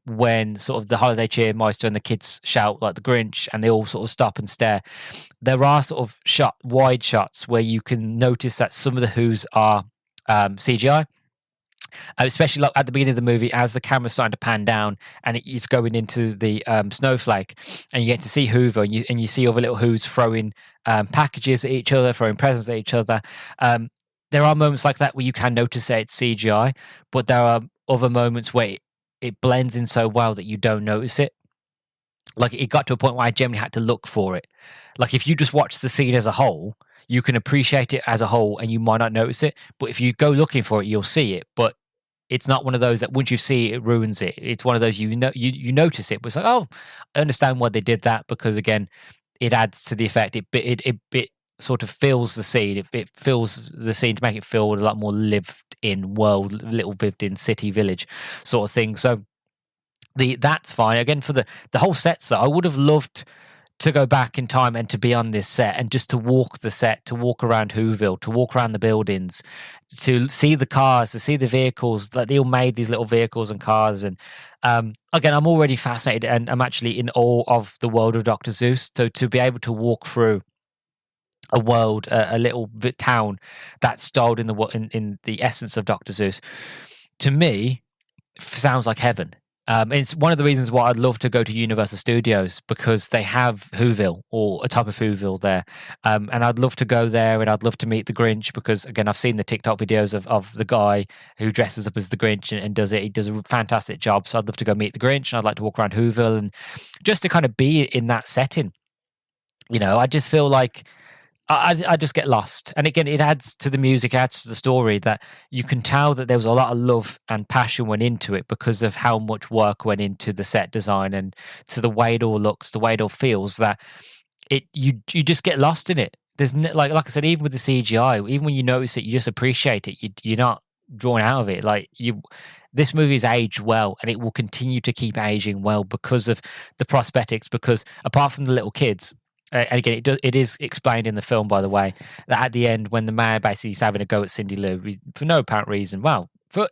when sort of the holiday cheermeister and the kids shout like the Grinch, and they all sort of stop and stare. There are sort of wide shots where you can notice that some of the Who's are CGI. Especially like at the beginning of the movie, as the camera's starting to pan down and it's going into the snowflake, and you get to see Hoover, and you see other little Who's throwing packages at each other, throwing presents at each other. There are moments like that where you can notice that it's CGI, but there are other moments where it blends in so well that you don't notice it. Like, it got to a point where I generally had to look for it. Like, if you just watch the scene as a whole, you can appreciate it as a whole and you might not notice it. But if you go looking for it, you'll see it. But it's not one of those that once you see it, it ruins it. It's one of those you notice it, but it's like, oh, I understand why they did that, because again, it adds to the effect. It sort of fills the scene. It fills the scene to make it feel a lot more lived in world, little lived in city, village sort of thing. So that's fine. Again, for the whole sets, I would have loved to go back in time and to be on this set and just to walk the set, to walk around Whoville, to walk around the buildings, to see the cars, to see the vehicles, that they all made these little vehicles and cars. And again, I'm already fascinated, and I'm actually in awe of the world of Dr. Seuss. So to be able to walk through a world, a little town that's styled in the essence of Dr. Seuss, to me, sounds like heaven. It's one of the reasons why I'd love to go to Universal Studios, because they have Whoville, or a type of Whoville there. And I'd love to go there, and I'd love to meet the Grinch, because again, I've seen the TikTok videos of the guy who dresses up as the Grinch and does it. He does a fantastic job. So I'd love to go meet the Grinch, and I'd like to walk around Whoville and just to kind of be in that setting. I just feel like I just get lost. And again, it adds to the music, adds to the story, that you can tell that there was a lot of love and passion went into it because of how much work went into the set design and to the way it all looks, the way it all feels, that you just get lost in it. There's like I said, even with the CGI, even when you notice it, you just appreciate it. You're not drawn out of it. This movie's aged well, and it will continue to keep aging well because of the prosthetics, because apart from the little kids, and again, it is explained in the film, by the way, that at the end, when the mayor basically is having a go at Cindy Lou for no apparent reason,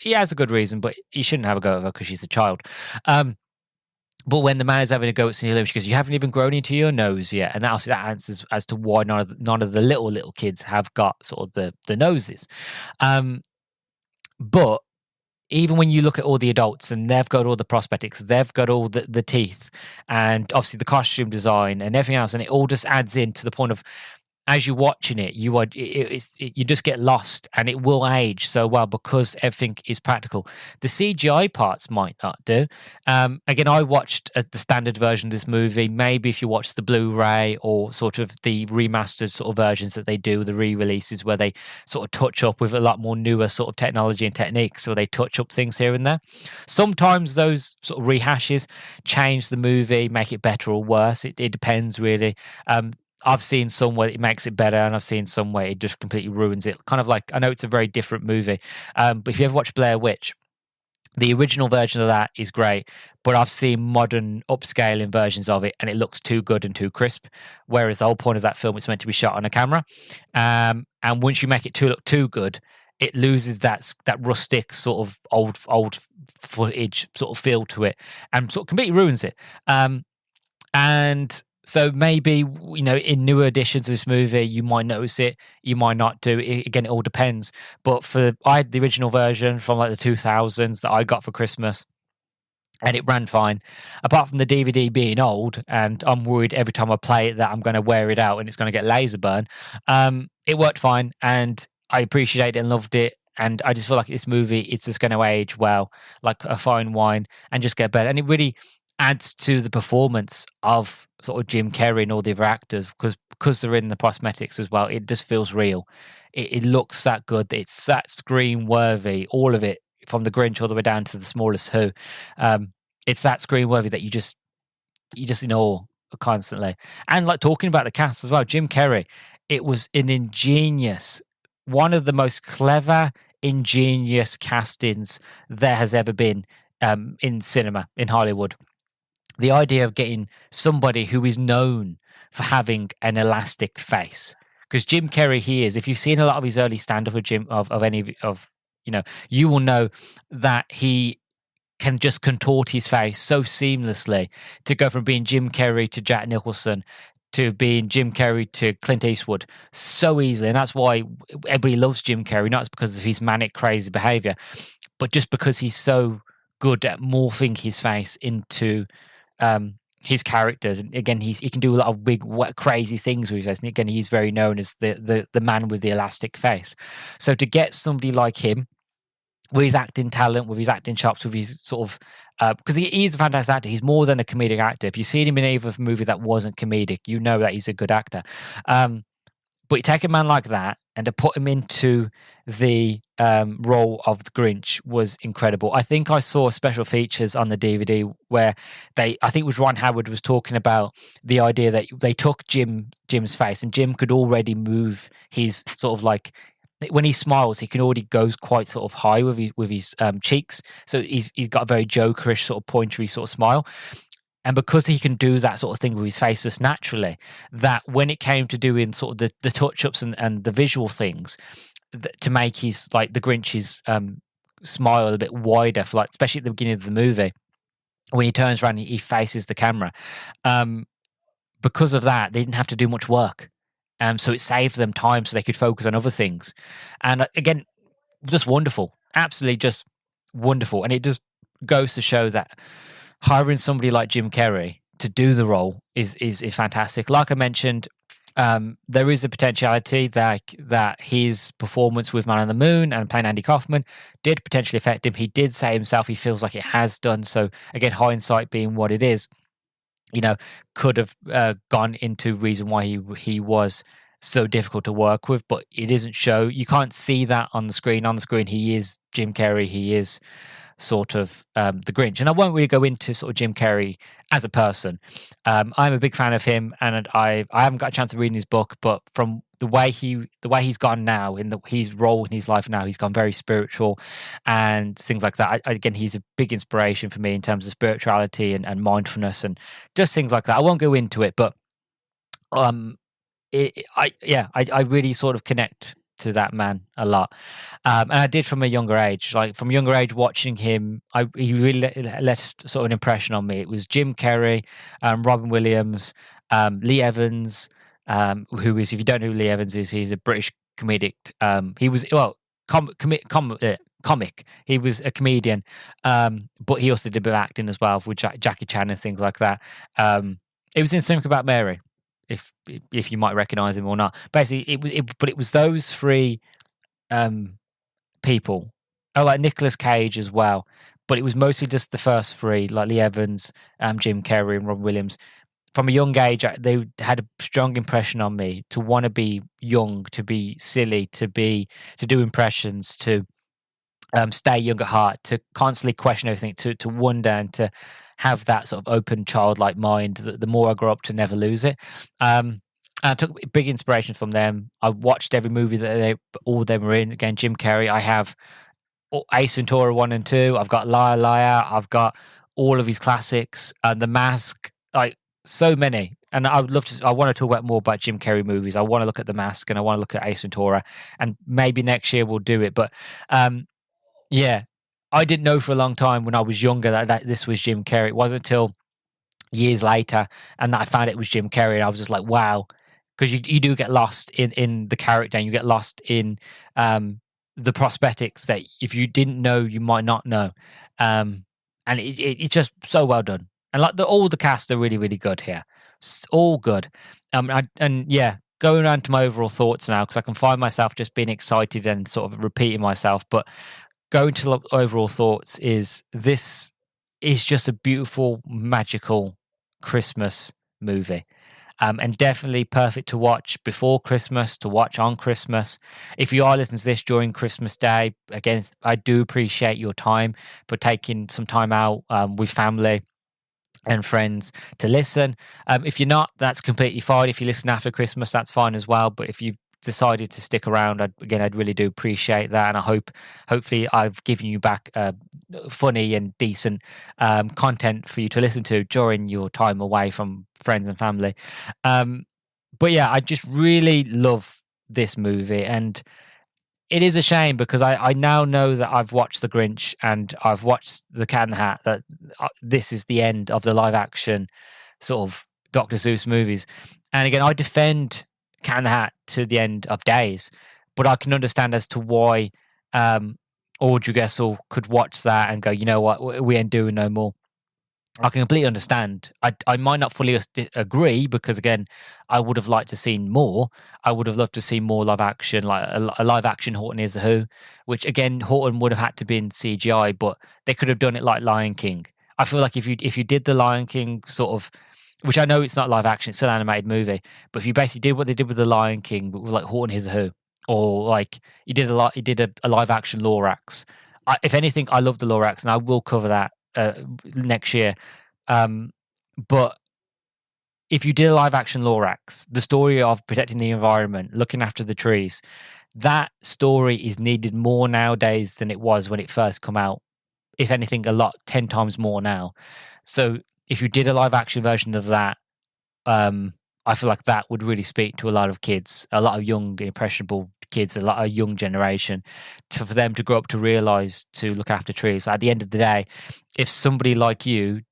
he has a good reason, but he shouldn't have a go at her because she's a child. But when the mayor's having a go at Cindy Lou, she goes, "You haven't even grown into your nose yet," and that answers as to why none of the little kids have got sort of the noses. But even when you look at all the adults, and they've got all the prosthetics, they've got all the teeth, and obviously the costume design and everything else, and it all just adds in to the point of, as you're watching it, you just get lost, and it will age so well because everything is practical. The CGI parts might not do. Again, I watched the standard version of this movie. Maybe if you watch the Blu-ray or sort of the remastered sort of versions that they do, the re-releases where they sort of touch up with a lot more newer sort of technology and techniques, or they touch up things here and there. Sometimes those sort of rehashes change the movie, make it better or worse. It depends really. I've seen some where it makes it better, and I've seen some where it just completely ruins it. Kind of like, I know it's a very different movie, but if you ever watch Blair Witch, the original version of that is great, but I've seen modern upscaling versions of it, and it looks too good and too crisp. Whereas the whole point of that film, it's meant to be shot on a camera, and once you make it look too good, it loses that rustic sort of old footage sort of feel to it, and sort of completely ruins it. And so maybe, in newer editions of this movie, you might notice it, you might not do it. Again, it all depends. But I had the original version from like the 2000s that I got for Christmas, and it ran fine. Apart from the DVD being old, and I'm worried every time I play it that I'm going to wear it out and it's going to get laser burn. It worked fine, and I appreciated it and loved it. And I just feel like this movie, it's just going to age well, like a fine wine, and just get better. And it really adds to the performance of sort of Jim Carrey and all the other actors, because they're in the prosthetics as well. It just feels real. It looks that good. It's that screen worthy, all of it, from the Grinch all the way down to the smallest Who. It's that screen worthy that you just in awe constantly. And like talking about the cast as well, Jim Carrey, it was one of the most clever, ingenious castings there has ever been in cinema, in Hollywood. The idea of getting somebody who is known for having an elastic face, because Jim Carrey, if you've seen a lot of his early stand-up with Jim, you will know that he can just contort his face so seamlessly to go from being Jim Carrey to Jack Nicholson to being Jim Carrey to Clint Eastwood so easily. And that's why everybody loves Jim Carrey, not because of his manic, crazy behavior, but just because he's so good at morphing his face into his characters. And again, he can do a lot of big, crazy things with his face. And again, he's very known as the man with the elastic face. So to get somebody like him, with his acting talent, with his acting chops, with his sort of, because he's a fantastic actor. He's more than a comedic actor. If you've seen him in either movie that wasn't comedic, you know that he's a good actor. But you take a man like that and to put him into the role of the Grinch was incredible. I think I saw special features on the DVD where I think it was Ron Howard was talking about the idea that they took Jim's face, and Jim could already move his sort of like, when he smiles, he can already go quite sort of high with his cheeks. So he's got a very jokerish sort of pointery sort of smile. And because he can do that sort of thing with his face just naturally, that when it came to doing sort of the touch-ups and the visual things to make his, like, the Grinch's smile a bit wider, for, like, especially at the beginning of the movie, when he turns around, he faces the camera. Because of that, they didn't have to do much work. So it saved them time so they could focus on other things. And again, just wonderful. Absolutely just wonderful. And it just goes to show that hiring somebody like Jim Carrey to do the role is fantastic. Like I mentioned, there is a potentiality that his performance with Man on the Moon and playing Andy Kaufman did potentially affect him. He did say himself he feels like it has done. So again, hindsight being what it is, could have gone into reason why he was so difficult to work with, but it isn't show. You can't see that on the screen. On the screen, he is Jim Carrey. He is sort of the Grinch. And I won't really go into sort of Jim Carrey as a person. I'm a big fan of him, and I haven't got a chance of reading his book, but from the way he's gone now in his role in his life now, he's gone very spiritual and things like that. Again, he's a big inspiration for me in terms of spirituality and mindfulness and just things like that. I won't go into it, but I really sort of connect to that man a lot, and I did from a younger age. Like from a younger age, watching him, he really left sort of an impression on me. It was Jim Carrey, Robin Williams, Lee Evans, who is, if you don't know who Lee Evans is, he's a British comedic. He was comic. He was a comedian, but he also did a bit of acting as well with Jackie Chan and things like that. It was in Something About Mary, if you might recognize him or not. Basically, it was those three people. Oh, like Nicolas Cage as well, but it was mostly just the first three, like Lee Evans, Jim Carrey, and Robin Williams. From a young age, they had a strong impression on me to want to be young, to be silly, to do impressions, to stay young at heart, to constantly question everything, to wonder, and to have that sort of open childlike mind. The more I grow up, to never lose it. And I took big inspiration from them. I watched every movie that all of them were in. Again, Jim Carrey. I have Ace Ventura 1 and 2. I've got Liar Liar. I've got all of his classics. The Mask. Like so many. And I would love to. I want to talk about more about Jim Carrey movies. I want to look at The Mask and I want to look at Ace Ventura. And maybe next year we'll do it. But yeah, I didn't know for a long time when I was younger that this was Jim Carrey. It wasn't until years later and that I found it was Jim Carrey. And I was just like, wow. Because you do get lost in the character, and you get lost in the prosthetics that if you didn't know, you might not know. And it's just so well done. And like all the cast are really, really good here. All good. Going around to my overall thoughts now, because I can find myself just being excited and sort of repeating myself. But going to the overall thoughts this is just a beautiful, magical Christmas movie. And definitely perfect to watch before Christmas, to watch on Christmas. If you are listening to this during Christmas Day, again, I do appreciate your time for taking some time out with family and friends to listen. If you're not, that's completely fine. If you listen after Christmas, that's fine as well. But if you've decided to stick around, I'd really do appreciate that. And I hopefully I've given you back funny and decent content for you to listen to during your time away from friends and family. But yeah, I just really love this movie, and it is a shame because I now know that I've watched The Grinch and I've watched The Cat in the Hat, that this is the end of the live action sort of Dr Seuss movies. And again, I defend Cat in the Hat to the end of days, but I can understand as to why Audrey Gessel could watch that and go, you know what, we ain't doing no more. I can completely understand. I might not fully agree because, again, I would have liked to seen more. I would have loved to see more live action, like a live action Horton Hears a Who, which, again, Horton would have had to be in CGI, but they could have done it like Lion King. I feel like if you did the Lion King sort of, which I know it's not live action, it's still an animated movie, but if you basically did what they did with the Lion King, but with like Horton Hears a Who, or like you did a live action Lorax. If anything, I love the Lorax, and I will cover that next year. But if you did a live action Lorax, the story of protecting the environment, looking after the trees, that story is needed more nowadays than it was when it first come out. If anything, 10 times more now. So if you did a live action version of that, I feel like that would really speak to a lot of kids, a lot of young, impressionable kids, a lot of young generation, for them to grow up to realize to look after trees. At the end of the day, if somebody like you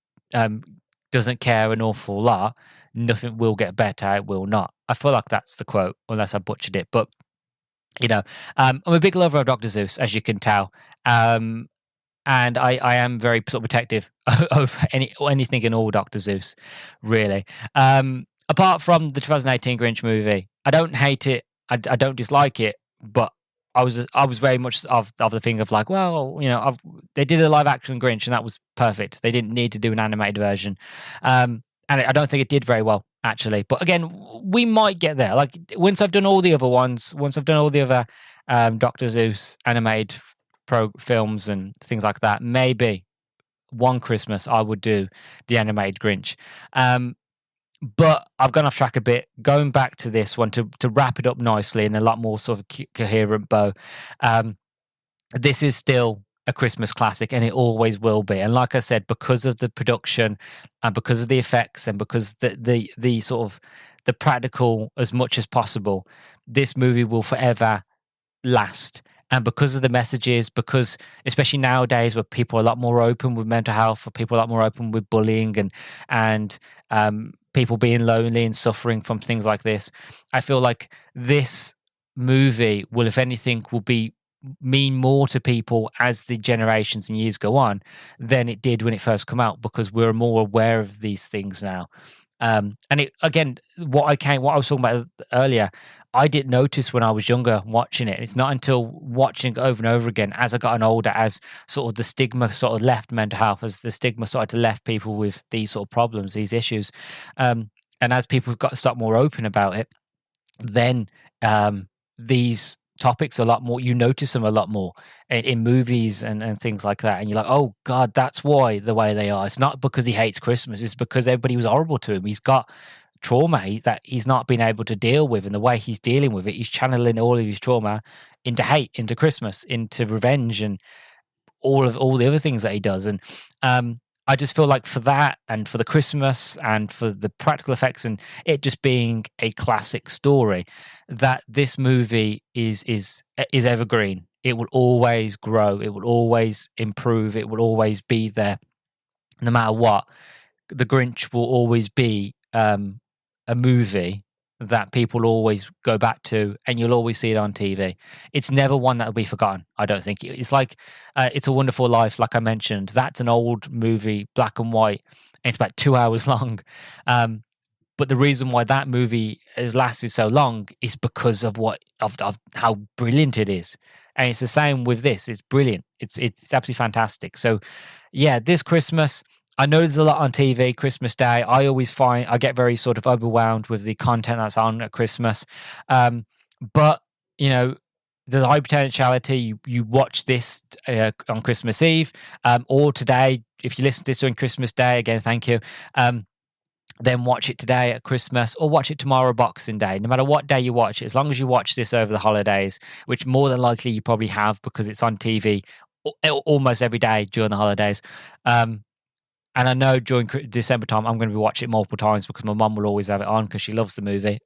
doesn't care an awful lot, nothing will get better. It will not. I feel like that's the quote, unless I butchered it. But I'm a big lover of Dr. Seuss, as you can tell. And I am very sort of protective over anything in all Dr. Seuss, really. Apart from the 2018 Grinch movie, I don't hate it. I don't dislike it, but I was very much of the thing of like, well, they did a live action Grinch and that was perfect. They didn't need to do an animated version, and I don't think it did very well actually. But again, we might get there. Like once I've done all the other ones, once I've done all the other Dr. Seuss animated films and things like that, maybe one Christmas I would do the animated Grinch. But I've gone off track a bit. Going back to this one to wrap it up nicely in a lot more sort of coherent bow. This is still a Christmas classic, and it always will be. And like I said, because of the production, and because of the effects, and because the sort of the practical as much as possible, this movie will forever last. And because of the messages, because especially nowadays where people are a lot more open with mental health, or people are a lot more open with bullying and people being lonely and suffering from things like this, I feel like this movie will, if anything, mean more to people as the generations and years go on than it did when it first came out, because we're more aware of these things now. And it, again, what I was talking about earlier, I didn't notice when I was younger watching it. It's not until watching it over and over again as I got older, as sort of the stigma sort of left mental health, as the stigma started to left people with these sort of problems, these issues, and as people got to start more open about it, then these topics a lot more, you notice them a lot more in movies and things like that, and you're like, oh god, that's why the way they are. It's not because he hates Christmas, it's because everybody was horrible to him. He's got trauma that he's not been able to deal with, and the way he's dealing with it, he's channeling all of his trauma into hate, into Christmas, into revenge, and all the other things that he does. And I just feel like for that, and for the Christmas, and for the practical effects, and it just being a classic story, that this movie is evergreen. It will always grow. It will always improve. It will always be there, no matter what. The Grinch will always be a movie that people always go back to, and you'll always see it on TV. It's never one that will be forgotten, I don't think. It's like It's a Wonderful Life, like I mentioned. That's an old movie, black and white, and it's about 2 hours long. But the reason why that movie has lasted so long is because of how brilliant it is. And it's the same with this. It's brilliant. It's absolutely fantastic. So yeah, this Christmas, I know there's a lot on TV, Christmas Day. I always find I get very sort of overwhelmed with the content that's on at Christmas. But, there's a high potentiality. You watch this on Christmas Eve, or today. If you listen to this on Christmas Day, again, thank you. Then watch it today at Christmas, or watch it tomorrow, Boxing Day. No matter what day you watch it, as long as you watch this over the holidays, which more than likely you probably have because it's on TV almost every day during the holidays. And I know during December time, I'm going to be watching it multiple times because my mum will always have it on because she loves the movie.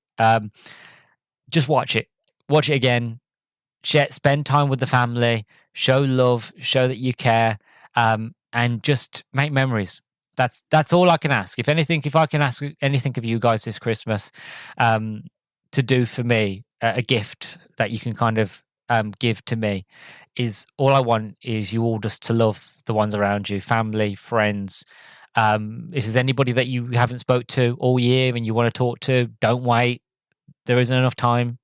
Just watch it. Watch it again. Spend time with the family. Show love. Show that you care. And just make memories. That's all I can ask. If I can ask anything of you guys this Christmas to do for me, a gift that you can kind of give to me, is all I want is you all just to love the ones around you, family, friends. If there's anybody that you haven't spoke to all year and you want to talk to, don't wait. There isn't enough time.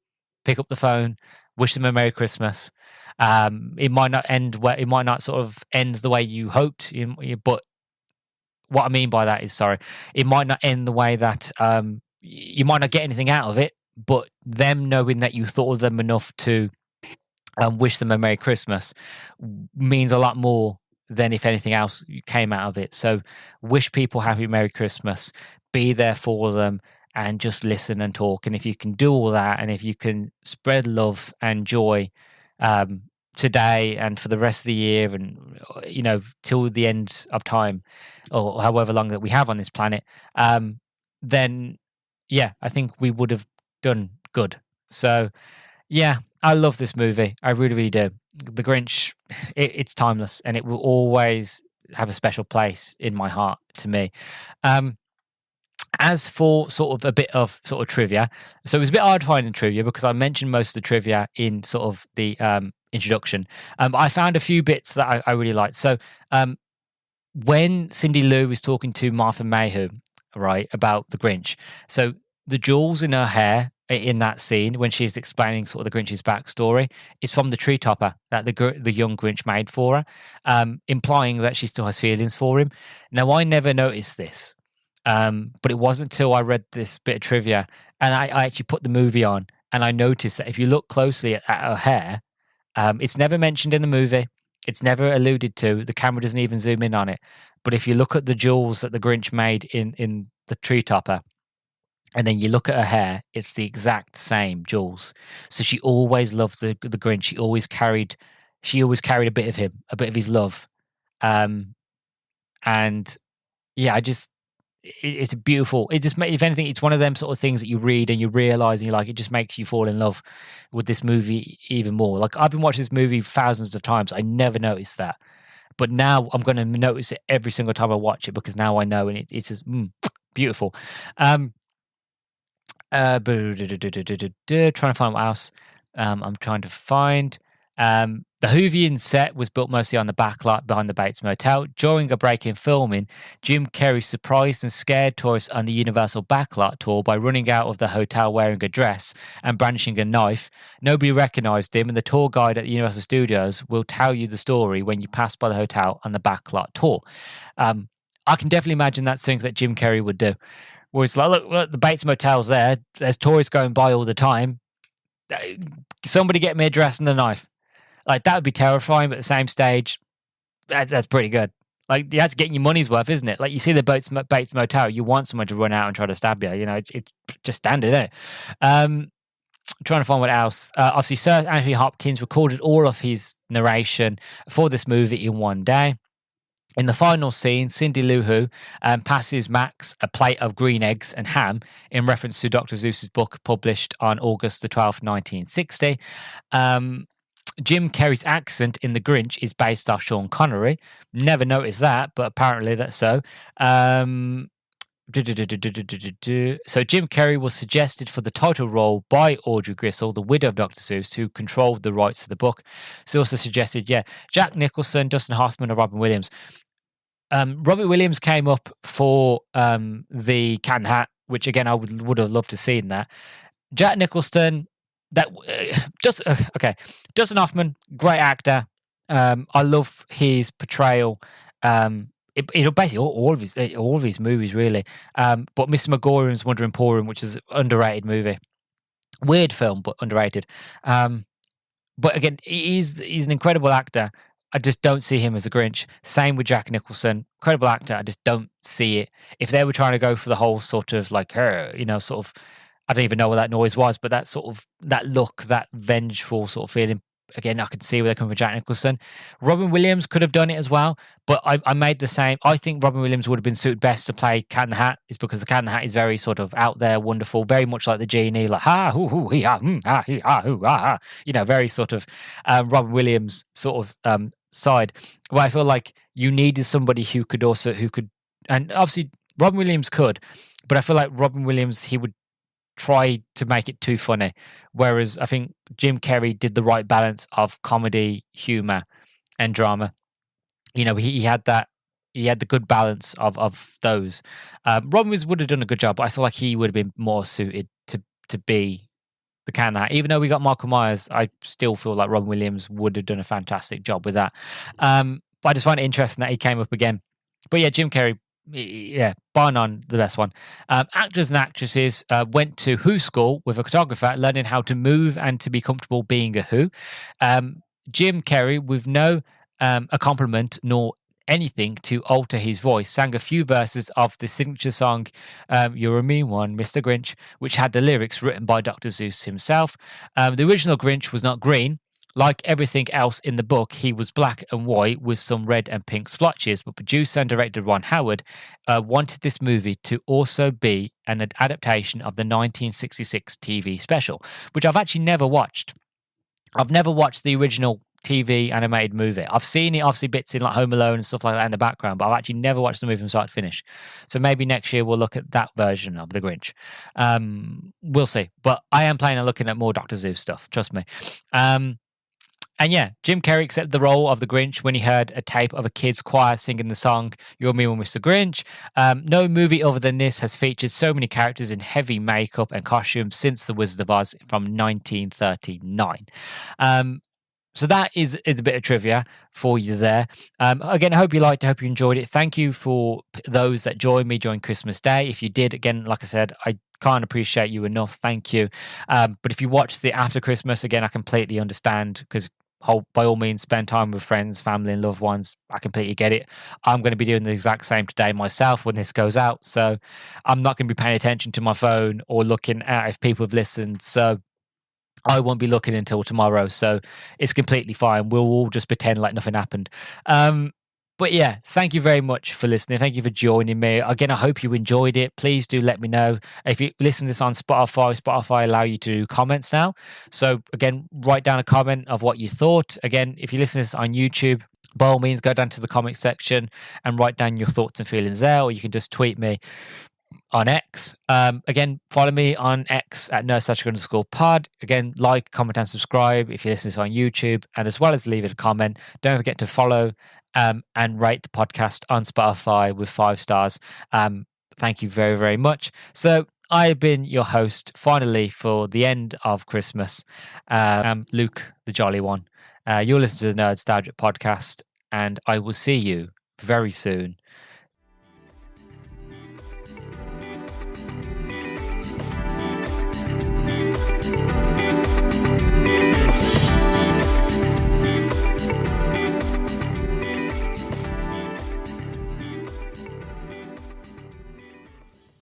Pick up the phone, wish them a Merry Christmas. It might not end sort of end the way you hoped, but what I mean by that is, it might not end the way that you might not get anything out of it, but them knowing that you thought of them enough to wish them a Merry Christmas means a lot more than if anything else came out of it. So wish people happy Merry Christmas, be there for them, and just listen and talk. And if you can do all that, and if you can spread love and joy today and for the rest of the year, and till the end of time, or however long that we have on this planet, then yeah, I think we would have done good. So yeah, I love this movie. I really, really do. The Grinch, it's timeless, and it will always have a special place in my heart to me. As for sort of a bit of sort of trivia, so it was a bit hard finding trivia because I mentioned most of the trivia in sort of the introduction. I found a few bits that I really liked. So when Cindy Lou was talking to Martha Mayhew, right, about the Grinch, so the jewels in her hair in that scene when she's explaining sort of the Grinch's backstory is from the tree topper that the young Grinch made for her, implying that she still has feelings for him. Now, I never noticed this, but it wasn't until I read this bit of trivia and I actually put the movie on and I noticed that if you look closely at her hair, it's never mentioned in the movie. It's never alluded to. The camera doesn't even zoom in on it. But if you look at the jewels that the Grinch made in the tree topper, and then you look at her hair, it's the exact same jewels. So she always loved the Grinch. She always carried a bit of him, a bit of his love. And yeah, it's a beautiful. It just if anything, it's one of them sort of things that you read and you realize, and you're like, it just makes you fall in love with this movie even more. Like I've been watching this movie thousands of times. I never noticed that, but now I'm going to notice it every single time I watch it because now I know, and it's just beautiful. Trying to find what else. I'm trying to find. The Hoovian set was built mostly on the backlot behind the Bates Motel. During a break in filming, Jim Carrey surprised and scared tourists on the Universal backlot tour by running out of the hotel wearing a dress and brandishing a knife. Nobody recognized him, and the tour guide at the Universal Studios will tell you the story when you pass by the hotel on the backlot tour. I can definitely imagine that's something that Jim Carrey would do. Where it's like, look, the Bates Motel's there. There's tourists going by all the time. Somebody get me a dress and a knife. Like, that would be terrifying, but at the same stage, that's pretty good. Like, that's getting your money's worth, isn't it? Like, you see the Bates Motel, you want someone to run out and try to stab you. You know, it's just standard, isn't it? Trying to find what else. Obviously, Sir Anthony Hopkins recorded all of his narration for this movie in one day. In the final scene, Cindy Lou Who passes Max a plate of green eggs and ham in reference to Dr. Seuss's book published on August the 12th, 1960. Jim Carrey's accent in The Grinch is based off Sean Connery. Never noticed that, but apparently that's so. So Jim Carrey was suggested for the title role by Audrey Gristle, the widow of Dr. Seuss, who controlled the rights to the book. She also suggested, Jack Nicholson, Dustin Hoffman, or Robin Williams. Robin Williams came up for the Cat in the Hat, which again I would have loved to see in that. Jack Nicholson, Dustin Hoffman, great actor. I love his portrayal. Basically all of his movies really. But Mr. Magorium's Wonder Emporium, which is an underrated movie, weird film but underrated. But again, he's an incredible actor. I just don't see him as a Grinch. Same with Jack Nicholson, incredible actor. I just don't see it. If they were trying to go for the whole sort of like her, sort of, I don't even know what that noise was, but that sort of that look, that vengeful sort of feeling. Again, I could see where they come from Jack Nicholson. Robin Williams could have done it as well, but I made the same. I think Robin Williams would have been suited best to play Cat in the Hat, is because the Cat in the Hat is very sort of out there, wonderful, very much like the genie, like ha hoo hoo hee ha ha hee ha hoo ha, very sort of Robin Williams sort of side. Where I feel like you needed somebody who could, and obviously Robin Williams could, but I feel like Robin Williams, he would try to make it too funny, whereas I think Jim Carrey did the right balance of comedy, humor, and drama. He had the good balance of those. Robin Williams would have done a good job, but I feel like he would have been more suited to be the Cat in the Hat. Even though we got Michael Myers, I still feel like Robin Williams would have done a fantastic job with that. But I just find it interesting that he came up again. But yeah, Jim Carrey, bar none, the best one. Actors and actresses went to Who school with a photographer, learning how to move and to be comfortable being a Who. Jim Carrey, with no accompaniment nor anything to alter his voice, sang a few verses of the signature song, You're a Mean One, Mr. Grinch, which had the lyrics written by Dr. Seuss himself. The original Grinch was not green. Like everything else in the book, he was black and white with some red and pink splotches, but producer and director Ron Howard wanted this movie to also be an adaptation of the 1966 TV special, which I've actually never watched. I've never watched the original TV animated movie. I've seen it, obviously, bits in like Home Alone and stuff like that in the background, but I've actually never watched the movie from start to finish. So maybe next year we'll look at that version of The Grinch. We'll see. But I am planning on looking at more Dr. Seuss stuff, trust me. And yeah, Jim Carrey accepted the role of the Grinch when he heard a tape of a kid's choir singing the song You're Me One, Mr. Grinch. No movie other than this has featured so many characters in heavy makeup and costumes since The Wizard of Oz from 1939. So that is a bit of trivia for you there. Again, I hope you liked it. I hope you enjoyed it. Thank you for those that joined me during Christmas Day. If you did, again, like I said, I can't appreciate you enough. Thank you. But if you watched the after Christmas, again, I completely understand because by all means, spend time with friends, family, and loved ones. I completely get it. I'm going to be doing the exact same today myself when this goes out. So I'm not going to be paying attention to my phone or looking at if people have listened. So I won't be looking until tomorrow. So it's completely fine. We'll all just pretend like nothing happened. But yeah, thank you very much for listening. Thank you for joining me. Again, I hope you enjoyed it. Please do let me know. If you listen to this on Spotify allow you to do comments now. So again, write down a comment of what you thought. Again, if you listen to this on YouTube, by all means, go down to the comment section and write down your thoughts and feelings there, or you can just tweet me on X. Again, follow me on X at Nerdstalgic_pod. Again, like, comment, and subscribe if you listen to this on YouTube, and as well as leave it a comment. Don't forget to follow and rate the podcast on Spotify with 5 stars. Thank you very, very much. So I have been your host, finally, for the end of Christmas. I'm Luke, the Jolly One. You're listening to the Nerdstalgic podcast, and I will see you very soon